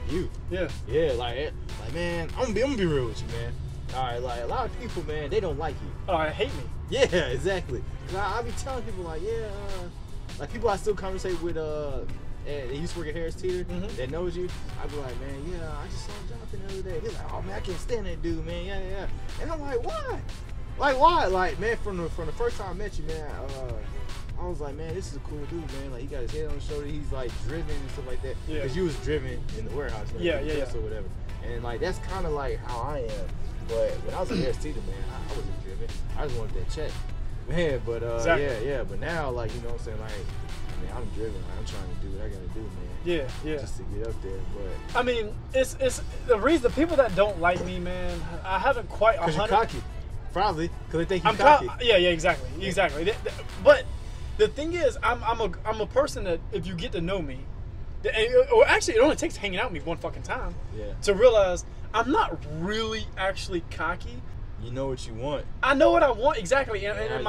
Speaker 3: you.
Speaker 1: Yeah.
Speaker 3: Yeah, like man, I'm gonna be real with you, man. All right, like a lot of people, man, they don't like you.
Speaker 1: Oh, they hate me.
Speaker 3: Yeah, exactly. Cause I be telling people like, like people I still conversate with, they used to work at Harris Teeter that knows you. I be like, man, I just saw Jonathan the other day. He's like, oh man, I can't stand that dude, man. Yeah. And I'm like, why? Like why? Like man, from the first time I met you, man, I was like, man, this is a cool dude, man. Like he got his head on his shoulder. He's like driven and stuff like that. Yeah. Cause you was driven in the warehouse, man.
Speaker 1: Yeah.
Speaker 3: Or whatever. And like that's kind of like how I am. But when I was at Harris Teeter, man, I wasn't driven. I just wanted that check, man. But exactly. yeah. But now, like, you know what I'm saying, like, I mean, I'm driven. Like, I'm trying to do what I gotta do, man. Yeah. Just to get up there. But
Speaker 1: I mean, it's the reason the people that don't like me, man. I haven't quite.
Speaker 3: Because you're cocky, probably. Because they think you're cocky.
Speaker 1: Yeah, exactly. But the thing is, I'm a person that if you get to know me, or actually, it only takes hanging out with me one fucking time to realize I'm not really actually cocky.
Speaker 3: You know what you want.
Speaker 1: I know what I want exactly, and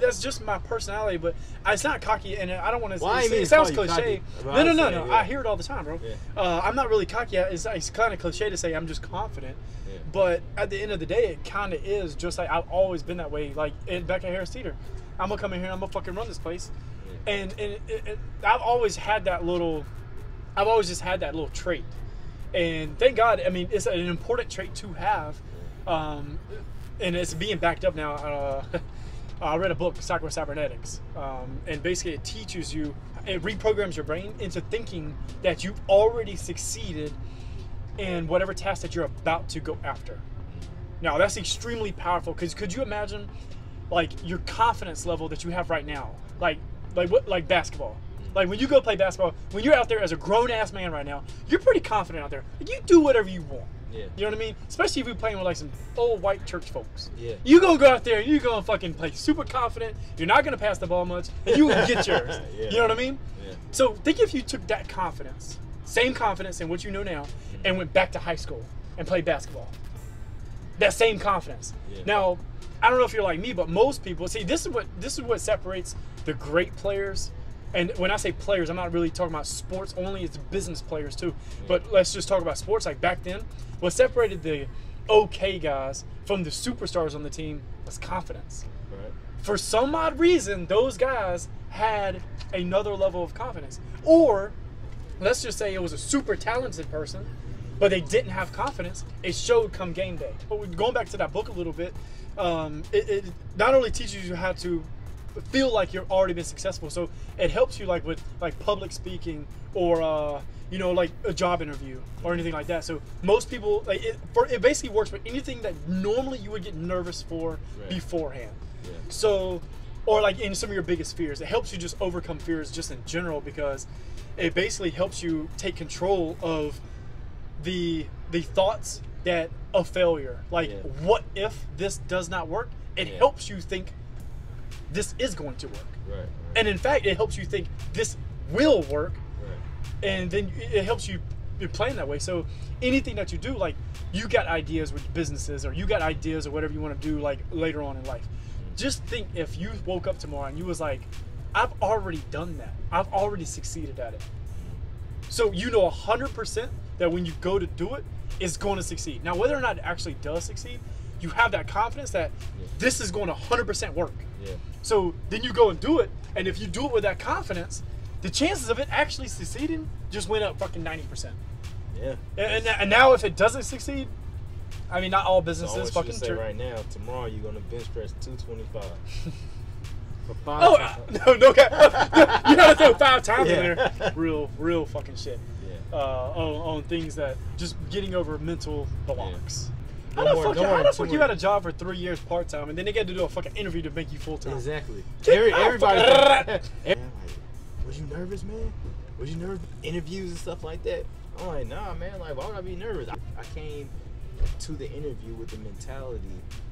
Speaker 1: that's just my personality. But it's not cocky, and I don't want to. It sounds cliche. No. I hear it all the time, bro. Yeah. I'm not really cocky. It's kind of cliche to say I'm just confident. Yeah. But at the end of the day, it kind of is just like I've always been that way. Like back at Harris Teeter, I'm gonna come in here and I'm gonna fucking run this place. And I've always had that little, I've always just had that little trait. And thank God, I mean, it's an important trait to have. And it's being backed up now. I read a book, Psycho-Cybernetics, and basically it teaches you, it reprograms your brain into thinking that you've already succeeded in whatever task that you're about to go after. Now that's extremely powerful, because could you imagine like your confidence level that you have right now, like basketball? Like when you go play basketball, when you're out there as a grown-ass man right now, you're pretty confident out there. Like, you do whatever you want.
Speaker 3: Yeah.
Speaker 1: You know what I mean? Especially if you're playing with like some old white church folks.
Speaker 3: Yeah.
Speaker 1: You gonna go out there and you gonna fucking play super confident. You're not gonna pass the ball much, and you will get yours.
Speaker 3: Yeah.
Speaker 1: You know what I mean?
Speaker 3: Yeah.
Speaker 1: So think if you took that confidence, same confidence in what you know now, and went back to high school and played basketball. That same confidence.
Speaker 3: Yeah.
Speaker 1: Now, I don't know if you're like me, but most people see this is what separates the great players. And when I say players, I'm not really talking about sports only, it's business players too. Yeah. But let's just talk about sports. Like back then, what separated the okay guys from the superstars on the team was confidence.
Speaker 3: Right.
Speaker 1: For some odd reason, those guys had another level of confidence. Or let's just say it was a super talented person, but they didn't have confidence. It showed come game day. But going back to that book a little bit, it not only teaches you how to feel like you've already been successful, so it helps you like with like public speaking or you know, like a job interview or anything like that. So most people, like it basically works with anything that normally you would get nervous for beforehand.
Speaker 3: Yeah.
Speaker 1: So, or like in some of your biggest fears, it helps you just overcome fears just in general, because it basically helps you take control of the thoughts that of failure. Like, what if this does not work? It helps you think this is going to work.
Speaker 3: Right.
Speaker 1: And in fact, it helps you think this will work.
Speaker 3: Right.
Speaker 1: And then it helps you plan that way. So anything that you do, like you got ideas with businesses, or you got ideas or whatever you want to do like later on in life. Just think if you woke up tomorrow and you was like, I've already done that. I've already succeeded at it. So you know 100% that when you go to do it, it's going to succeed. Now, whether or not it actually does succeed, you have that confidence that this is going to 100% work.
Speaker 3: Yeah.
Speaker 1: So then you go and do it, and if you do it with that confidence, the chances of it actually succeeding just went up fucking 90%.
Speaker 3: Yeah.
Speaker 1: And now if it doesn't succeed, I mean, not all businesses
Speaker 3: so
Speaker 1: fucking
Speaker 3: say right now, tomorrow you're gonna bench press 225. For 5
Speaker 1: Oh
Speaker 3: times.
Speaker 1: no, you gotta throw 5 times in there. Real fucking shit.
Speaker 3: Yeah.
Speaker 1: On things that just getting over mental blocks.
Speaker 3: Yeah.
Speaker 1: How the fuck you had a job for 3 years part time, and then they get to do a fucking interview to make you full time?
Speaker 3: Exactly. Everybody. Like, was you nervous, man? Was you nervous? Interviews and stuff like that. I'm like, nah, man. Like, why would I be nervous? I came to the interview with the mentality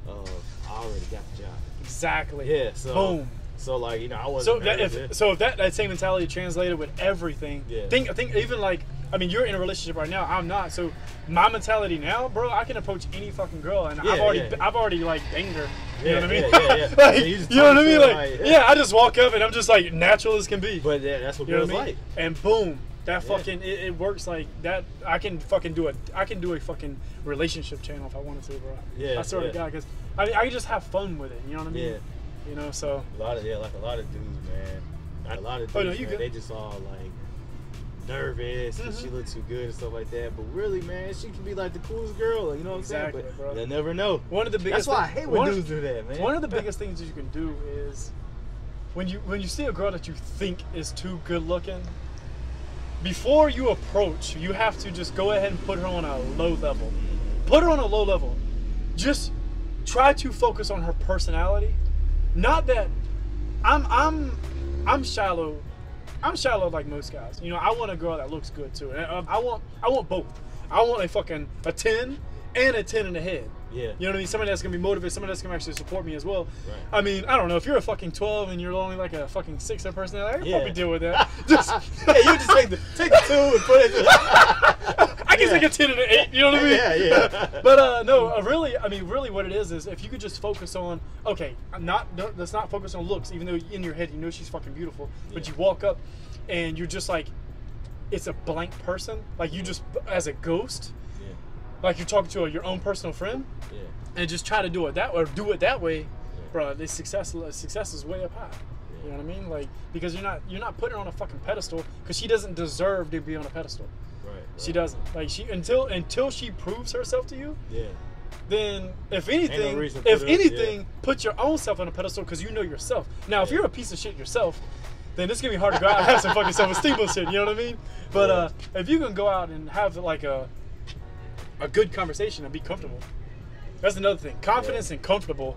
Speaker 3: of I already got the job.
Speaker 1: Exactly.
Speaker 3: Yeah. So
Speaker 1: boom.
Speaker 3: So like, you know, I wasn't nervous.
Speaker 1: If that same mentality translated with everything, think even like, I mean, you're in a relationship right now. I'm not. So my mentality now, bro, I can approach any fucking girl, and I've already like banged her. You know what I mean?
Speaker 3: Yeah.
Speaker 1: Like,
Speaker 3: you
Speaker 1: know what I mean? Like, I just walk up and I'm just like natural as can be.
Speaker 3: But that's what girls like.
Speaker 1: And boom, that fucking it works like that. I can do a fucking relationship channel if I wanted to, bro.
Speaker 3: Yeah.
Speaker 1: I swear to God, because I mean, I can just have fun with it. You know what I mean?
Speaker 3: Yeah.
Speaker 1: You know, so
Speaker 3: a lot of dudes, man. A lot of dudes, man, they just all like nervous and she looks too good and stuff like that. But really, man, she can be like the coolest girl. You know what I'm saying? But
Speaker 1: bro.
Speaker 3: They'll never know.
Speaker 1: One of the biggest.
Speaker 3: That's why I hate when dudes do that, man.
Speaker 1: One of the biggest things that you can do is when you see a girl that you think is too good looking. Before you approach, you have to just go ahead and put her on a low level. Put her on a low level. Just try to focus on her personality. Not that I'm shallow. I'm shallow like most guys. You know, I want a girl that looks good too. And I want both. I want a 10 and a 10 in the head.
Speaker 3: Yeah.
Speaker 1: You know what I mean? Somebody that's gonna be motivated, somebody that's gonna actually support me as well.
Speaker 3: Right.
Speaker 1: I mean, I don't know, if you're a fucking 12 and you're only like a fucking 6 in personality, I can probably deal with that.
Speaker 3: You just take the 2 and put it.
Speaker 1: I can take a 10 and an 8. You know what I mean?
Speaker 3: Yeah.
Speaker 1: But no, really, what it is if you could just focus on, okay, let's not focus on looks, even though in your head you know she's fucking beautiful, but you walk up and you're just like, it's a blank person, like you just as a ghost. Like you're talking to your own personal friend, and just try to do it that way, bro. The success is way up high. You know what I mean? Like, because you're not putting her on a fucking pedestal because she doesn't deserve to be on a pedestal.
Speaker 3: Right.
Speaker 1: She doesn't. Like, until she proves herself to you.
Speaker 3: Yeah.
Speaker 1: Then, if anything, put your own self on a pedestal because you know yourself. Now, if you're a piece of shit yourself, then it's gonna be hard to go out and have some fucking self-esteem bullshit. You know what I mean? But if you can go out and have like a good conversation and be comfortable, that's another thing. Confidence and comfortable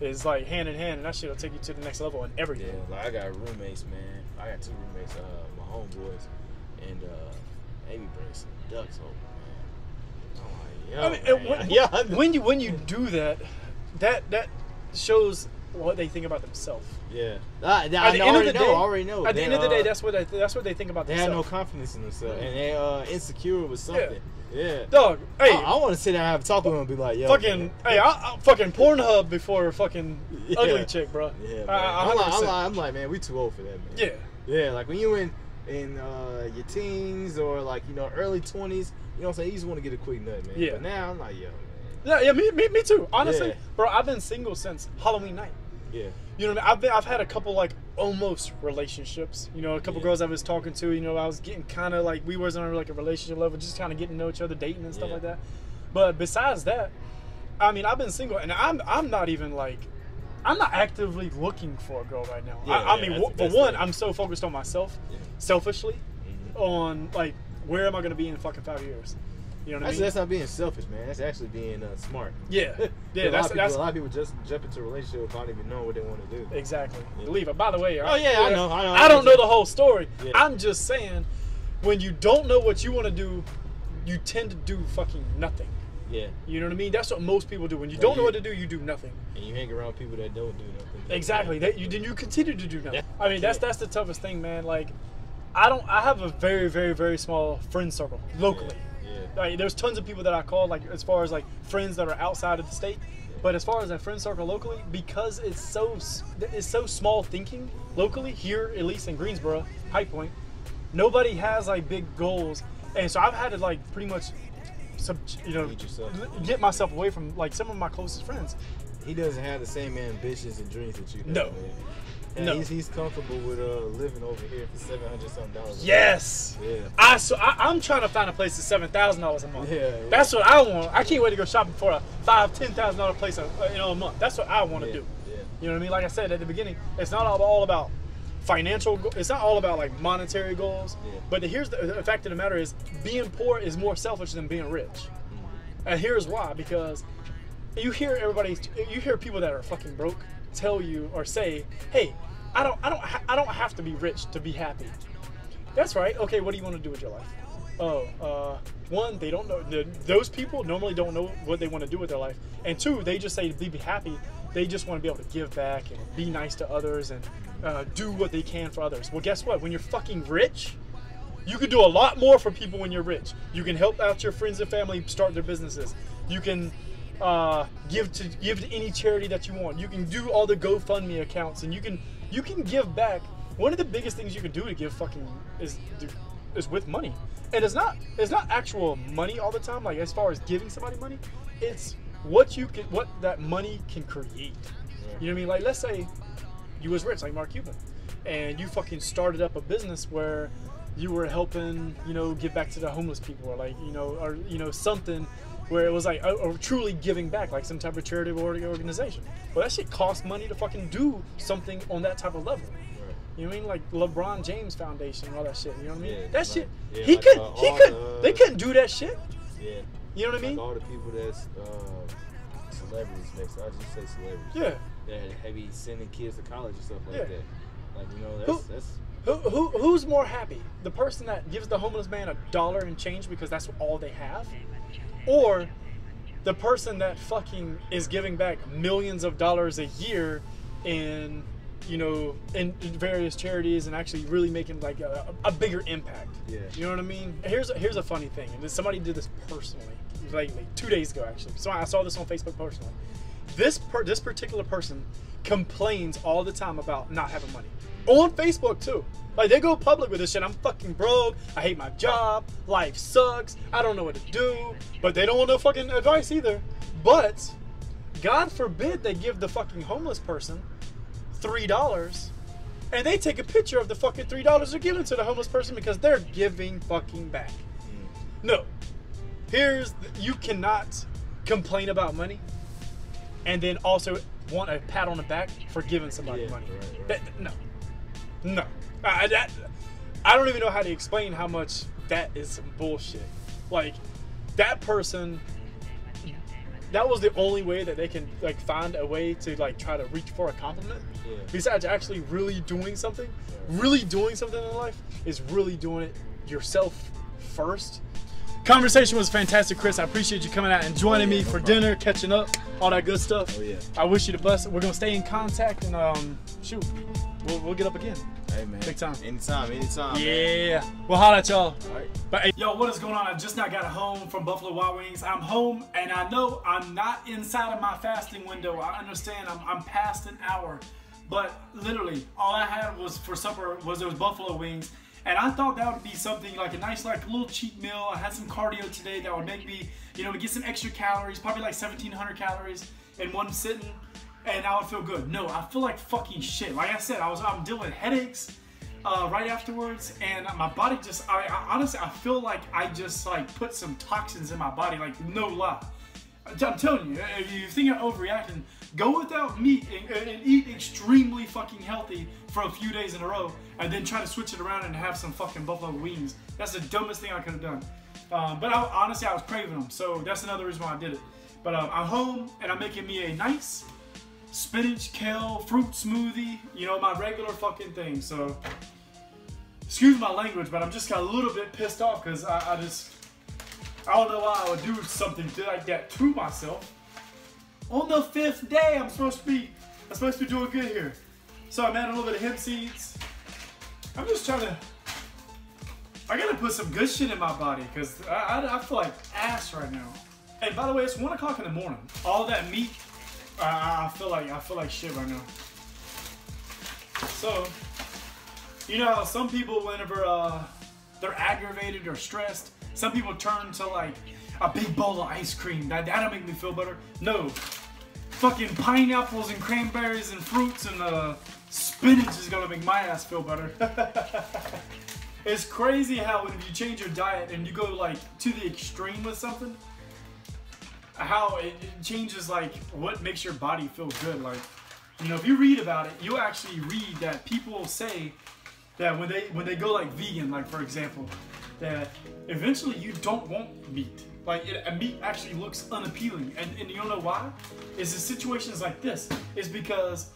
Speaker 1: is like hand in hand, and that shit will take you to the next level in everything.
Speaker 3: Yeah, like I got roommates, man. I got 2 roommates, my homeboys, and they be bringing some ducks over, man. I'm like,
Speaker 1: when you do that shows what they think about themselves.
Speaker 3: Yeah, I already know.
Speaker 1: At the end of the day, that's what they think about themselves.
Speaker 3: They have no confidence in themselves, and they insecure with something. Yeah.
Speaker 1: Dog, hey.
Speaker 3: I want to sit down and have a talk with them and be like, yo.
Speaker 1: Fucking, hey, I fucking Pornhub before fucking ugly chick, bro.
Speaker 3: Yeah, I'm like, man, we too old for that, man.
Speaker 1: Yeah.
Speaker 3: Yeah, like when you in your teens or like, you know, early 20s, you know what I'm saying? You just want to get a quick nut, man.
Speaker 1: Yeah.
Speaker 3: But now I'm like, yo, man.
Speaker 1: Yeah, me too. Honestly, bro, I've been single since Halloween night.
Speaker 3: Yeah.
Speaker 1: You know what I mean? I've had a couple like almost relationships. You know, a couple girls I was talking to. You know, I was getting kind of like we wasn't on like a relationship level, just kind of getting to know each other, dating and stuff like that. But besides that, I mean, I've been single, and I'm not even like I'm not actively looking for a girl right now. I mean, for one, I'm so focused on myself, selfishly, on like where am I going to be in fucking 5 years. You know what I mean?
Speaker 3: That's not being selfish, man. That's actually being smart.
Speaker 1: Yeah.
Speaker 3: Yeah. A lot of people just jump into a relationship without even knowing what they want to do.
Speaker 1: Exactly. Leave it. By the way,
Speaker 3: I know.
Speaker 1: I don't know the whole story. Yeah. I'm just saying, when you don't know what you want to do, you tend to do fucking nothing.
Speaker 3: Yeah.
Speaker 1: You know what I mean? That's what most people do. When you don't know what to do, you do nothing.
Speaker 3: And you hang around people that don't do nothing.
Speaker 1: Exactly. Then you continue to do nothing. Yeah. I mean, that's the toughest thing, man. Like, I have a very, very, very small friend circle locally. Like, there's tons of people that I call, like, as far as like friends that are outside of the state, but as far as a friend circle locally, because it's so small thinking locally here, at least in Greensboro, High Point, nobody has like big goals, and so I've had to like pretty much, get myself away from like some of my closest friends.
Speaker 3: He doesn't have the same ambitions and dreams that you have.
Speaker 1: No.
Speaker 3: Man. And he's comfortable with living over here for $700-something.
Speaker 1: Yes.
Speaker 3: Yeah.
Speaker 1: I'm trying to find a place at $7,000 a month.
Speaker 3: Yeah.
Speaker 1: That's what I want. I can't wait to go shopping for a $5,000-$10,000 place a month. That's what I want to do.
Speaker 3: Yeah.
Speaker 1: You know what I mean? Like I said at the beginning, it's not all about financial. It's not all about like monetary goals. Yeah. But here's the fact of the matter is, being poor is more selfish than being rich. Mm-hmm. And here's why: because you hear people that are fucking broke tell you or say, hey, I don't have to be rich to be happy. That's right. Okay, what do you want to do with your life? One, they don't know. Those people normally don't know what they want to do with their life. And two, they just say to be happy, they just want to be able to give back and be nice to others and do what they can for others. Well, guess what? When you're fucking rich, you can do a lot more for people when you're rich. You can help out your friends and family start their businesses. You can give to any charity that you want. You can do all the GoFundMe accounts, and you can give back. One of the biggest things you can do to give fucking is with money, and it's not actual money all the time. Like, as far as giving somebody money, it's what that money can create. You know what I mean? Like, let's say you was rich like Mark Cuban, and you fucking started up a business where you were helping, give back to the homeless people, or like, something where it was like truly giving back, like some type of charitable organization. Well, that shit costs money to fucking do something on that type of level. Right. You know what I mean? Like LeBron James Foundation and all that shit. You know what I mean? That shit. They couldn't do that shit.
Speaker 3: Yeah.
Speaker 1: You know what I mean?
Speaker 3: All the people that's celebrities, basically. I just say celebrities.
Speaker 1: Yeah.
Speaker 3: That be sending kids to college and stuff like that. Like, that's.
Speaker 1: Who's more happy? The person that gives the homeless man $1 and change because that's all they have? Or the person that fucking is giving back millions of dollars a year in various charities and actually really making like a bigger impact? Yeah. You know what I mean? Here's a funny thing, and somebody did this personally, like 2 days ago actually. So I saw this on Facebook personally. This particular person complains all the time about not having money. On Facebook too. Like, they go public with this shit. I'm fucking broke. I hate my job. Life sucks. I don't know what to do. But they don't want no fucking advice either. But God forbid they give the fucking homeless person $3 and they take a picture of the fucking $3 they're giving to the homeless person because they're giving fucking back. No. You cannot complain about money and then also want a pat on the back for giving somebody money. Right. No. I don't even know how to explain how much that is some bullshit. Like, that person, that was the only way that they can like find a way to like try to reach for a compliment. Besides actually really doing something. Really doing something in life is really doing it yourself first. Conversation was fantastic, Chris. I appreciate you coming out and joining me for dinner, catching up, all that good stuff. I wish you the best. We're gonna stay in contact and shoot, we'll get up again.
Speaker 3: Hey man,
Speaker 1: big time.
Speaker 3: Anytime.
Speaker 1: Yeah. We'll holler at y'all.
Speaker 3: All right.
Speaker 1: But hey, yo, what is going on? I just now got home from Buffalo Wild Wings. I'm home, and I know I'm not inside of my fasting window. I understand I'm past an hour, but literally all I had was for supper was those buffalo wings. And I thought that would be something like a nice, like little cheat meal. I had some cardio today that would make me, get some extra calories, probably like 1,700 calories in one sitting, and I would feel good. No, I feel like fucking shit. Like I said, I'm dealing with headaches right afterwards, and my body just, honestly, I feel like I just like put some toxins in my body, like no lie. I'm telling you, if you think I'm overreacting, go without meat and eat extremely fucking healthy for a few days in a row, and then try to switch it around and have some fucking buffalo wings. That's the dumbest thing I could have done. But honestly, I was craving them, so that's another reason why I did it. But I'm home, and I'm making me a nice spinach, kale, fruit smoothie, my regular fucking thing. So, excuse my language, but I'm just got a little bit pissed off because I don't know why I would do something like that to myself. On the 5th day, I'm supposed to be doing good here. So I'm adding a little bit of hemp seeds. I'm just trying to, I gotta put some good shit in my body because I feel like ass right now. And by the way, it's 1 o'clock in the morning. All that meat, I feel like shit right now. So, how some people, whenever they're aggravated or stressed, some people turn to like a big bowl of ice cream. That'll make me feel better. No. Fucking pineapples and cranberries and fruits and spinach is gonna make my ass feel better. It's crazy how when you change your diet and you go like to the extreme with something, how it changes like what makes your body feel good. Like, if you read about it, you'll actually read that people say that when they go like vegan, like for example, that eventually you don't want meat. Like, meat actually looks unappealing. And you don't know why? It's the situations like this. It's because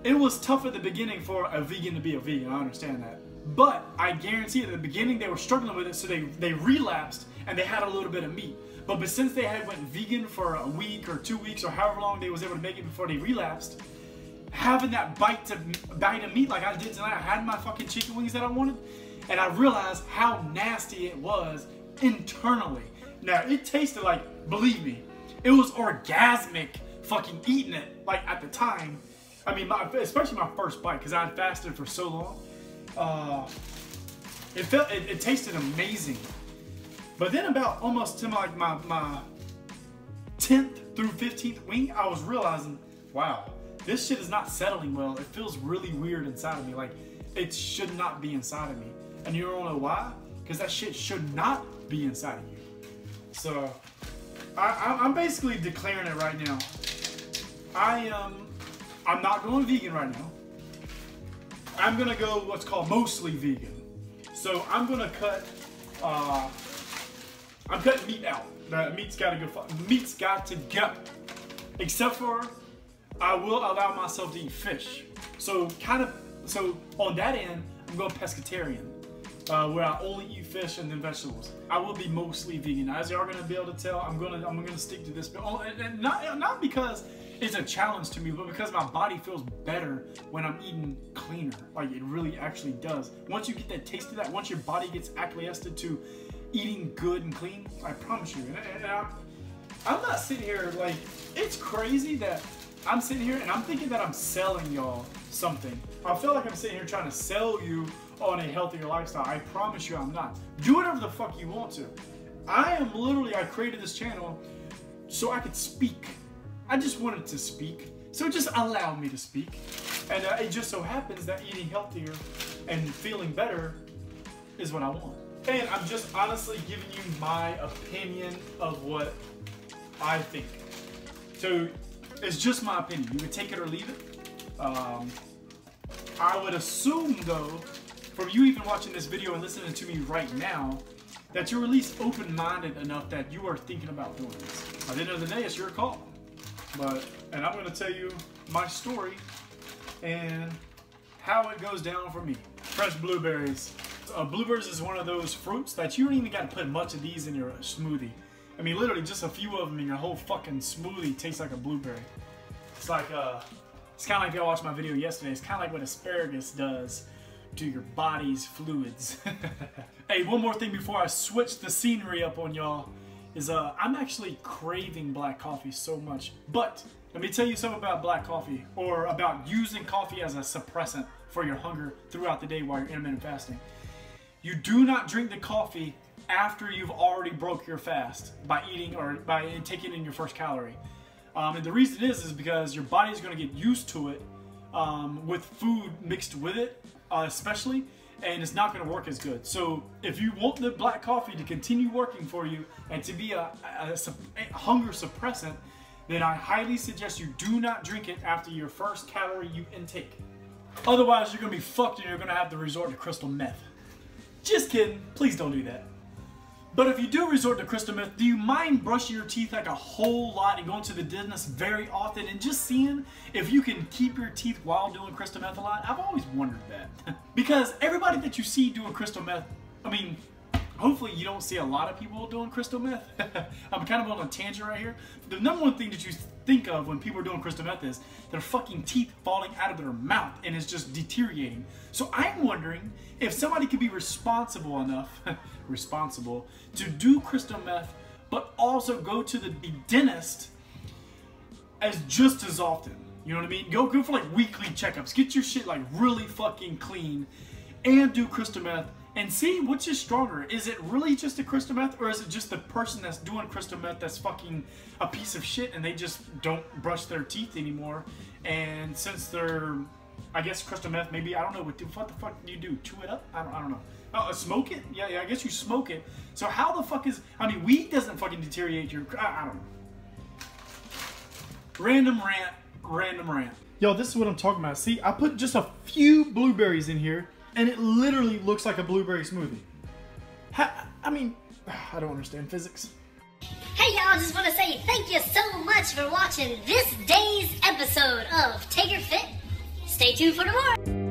Speaker 1: it was tough at the beginning for a vegan to be a vegan. I understand that. But I guarantee at the beginning they were struggling with it, so they relapsed and they had a little bit of meat. But since they had went vegan for a week or 2 weeks or however long they was able to make it before they relapsed, having that bite of meat like I did tonight, I had my fucking chicken wings that I wanted, and I realized how nasty it was internally. Now, it tasted like, believe me, it was orgasmic fucking eating it, like at the time. I mean, especially my first bite, because I had fasted for so long. It tasted amazing. But then about almost to my 10th through 15th wing, I was realizing, wow, this shit is not settling well. It feels really weird inside of me. Like, it should not be inside of me. And you don't know why? Because that shit should not be inside of you. So, I'm basically declaring it right now. I'm not going vegan right now. I'm gonna go what's called mostly vegan. So I'm gonna cut. I'm cutting meat out. The meat's got to go. Meat's got to go. Except for, I will allow myself to eat fish. So on that end, I'm going pescatarian. Where I only eat fish and then vegetables. I will be mostly vegan. As you are gonna be able to tell, I'm gonna stick to this. And not because it's a challenge to me, but because my body feels better when I'm eating cleaner. Like, it really actually does. Once you get that taste of that, once your body gets acquiesced to eating good and clean, I promise you. And I'm not sitting here like, it's crazy that I'm sitting here and I'm thinking that I'm selling y'all something. I feel like I'm sitting here trying to sell you on a healthier lifestyle. I promise you I'm not. Do whatever the fuck you want to. I created this channel so I could speak. I just wanted to speak. So just allow me to speak. And it just so happens that eating healthier and feeling better is what I want. And I'm just honestly giving you my opinion of what I think. So it's just my opinion. You can take it or leave it. I would assume though, from you even watching this video and listening to me right now, that you're at least open-minded enough that you are thinking about doing this. At the end of the day, it's your call. And I'm gonna tell you my story and how it goes down for me. Fresh blueberries. Blueberries is one of those fruits that you don't even gotta put much of these in your smoothie. I mean, literally just a few of them in your whole fucking smoothie tastes like a blueberry. It's like, it's kind of like if y'all watched my video yesterday, it's kind of like what asparagus does to your body's fluids. Hey, one more thing before I switch the scenery up on y'all is I'm actually craving black coffee so much. But let me tell you something about black coffee, or about using coffee as a suppressant for your hunger throughout the day while you're intermittent fasting. You do not drink the coffee after you've already broke your fast by eating or by taking in your first calorie. And the reason is because your body is going to get used to it with food mixed with it, especially, and it's not going to work as good. So if you want the black coffee to continue working for you and to be a hunger suppressant, then I highly suggest you do not drink it after your first calorie you intake. Otherwise, you're going to be fucked and you're going to have to resort to crystal meth. Just kidding. Please don't do that. But if you do resort to crystal meth, do you mind brushing your teeth like a whole lot and going to the dentist very often and just seeing if you can keep your teeth while doing crystal meth a lot? I've always wondered that. Because everybody that you see doing crystal meth, I mean, hopefully you don't see a lot of people doing crystal meth. I'm kind of on a tangent right here. The number one thing that you think of when people are doing crystal meth is their fucking teeth falling out of their mouth and it's just deteriorating. So I'm wondering if somebody could be responsible enough, to do crystal meth, but also go to the dentist as just as often. You know what I mean? Go for like weekly checkups. Get your shit like really fucking clean and do crystal meth and see which is stronger. Is it really just a crystal meth, or is it just the person that's doing crystal meth that's fucking a piece of shit and they just don't brush their teeth anymore? And since they're, I guess crystal meth, maybe, I don't know, what the fuck do you do? Chew it up? I don't know. Oh, smoke it? Yeah, I guess you smoke it. So how the fuck is, I mean, weed doesn't fucking deteriorate your, I don't know. Random rant. Yo, this is what I'm talking about. See, I put just a few blueberries in here and it literally looks like a blueberry smoothie. I mean, I don't understand physics.
Speaker 2: Hey y'all, just want to say thank you so much for watching this day's episode of Take Your Fit. Stay tuned for more.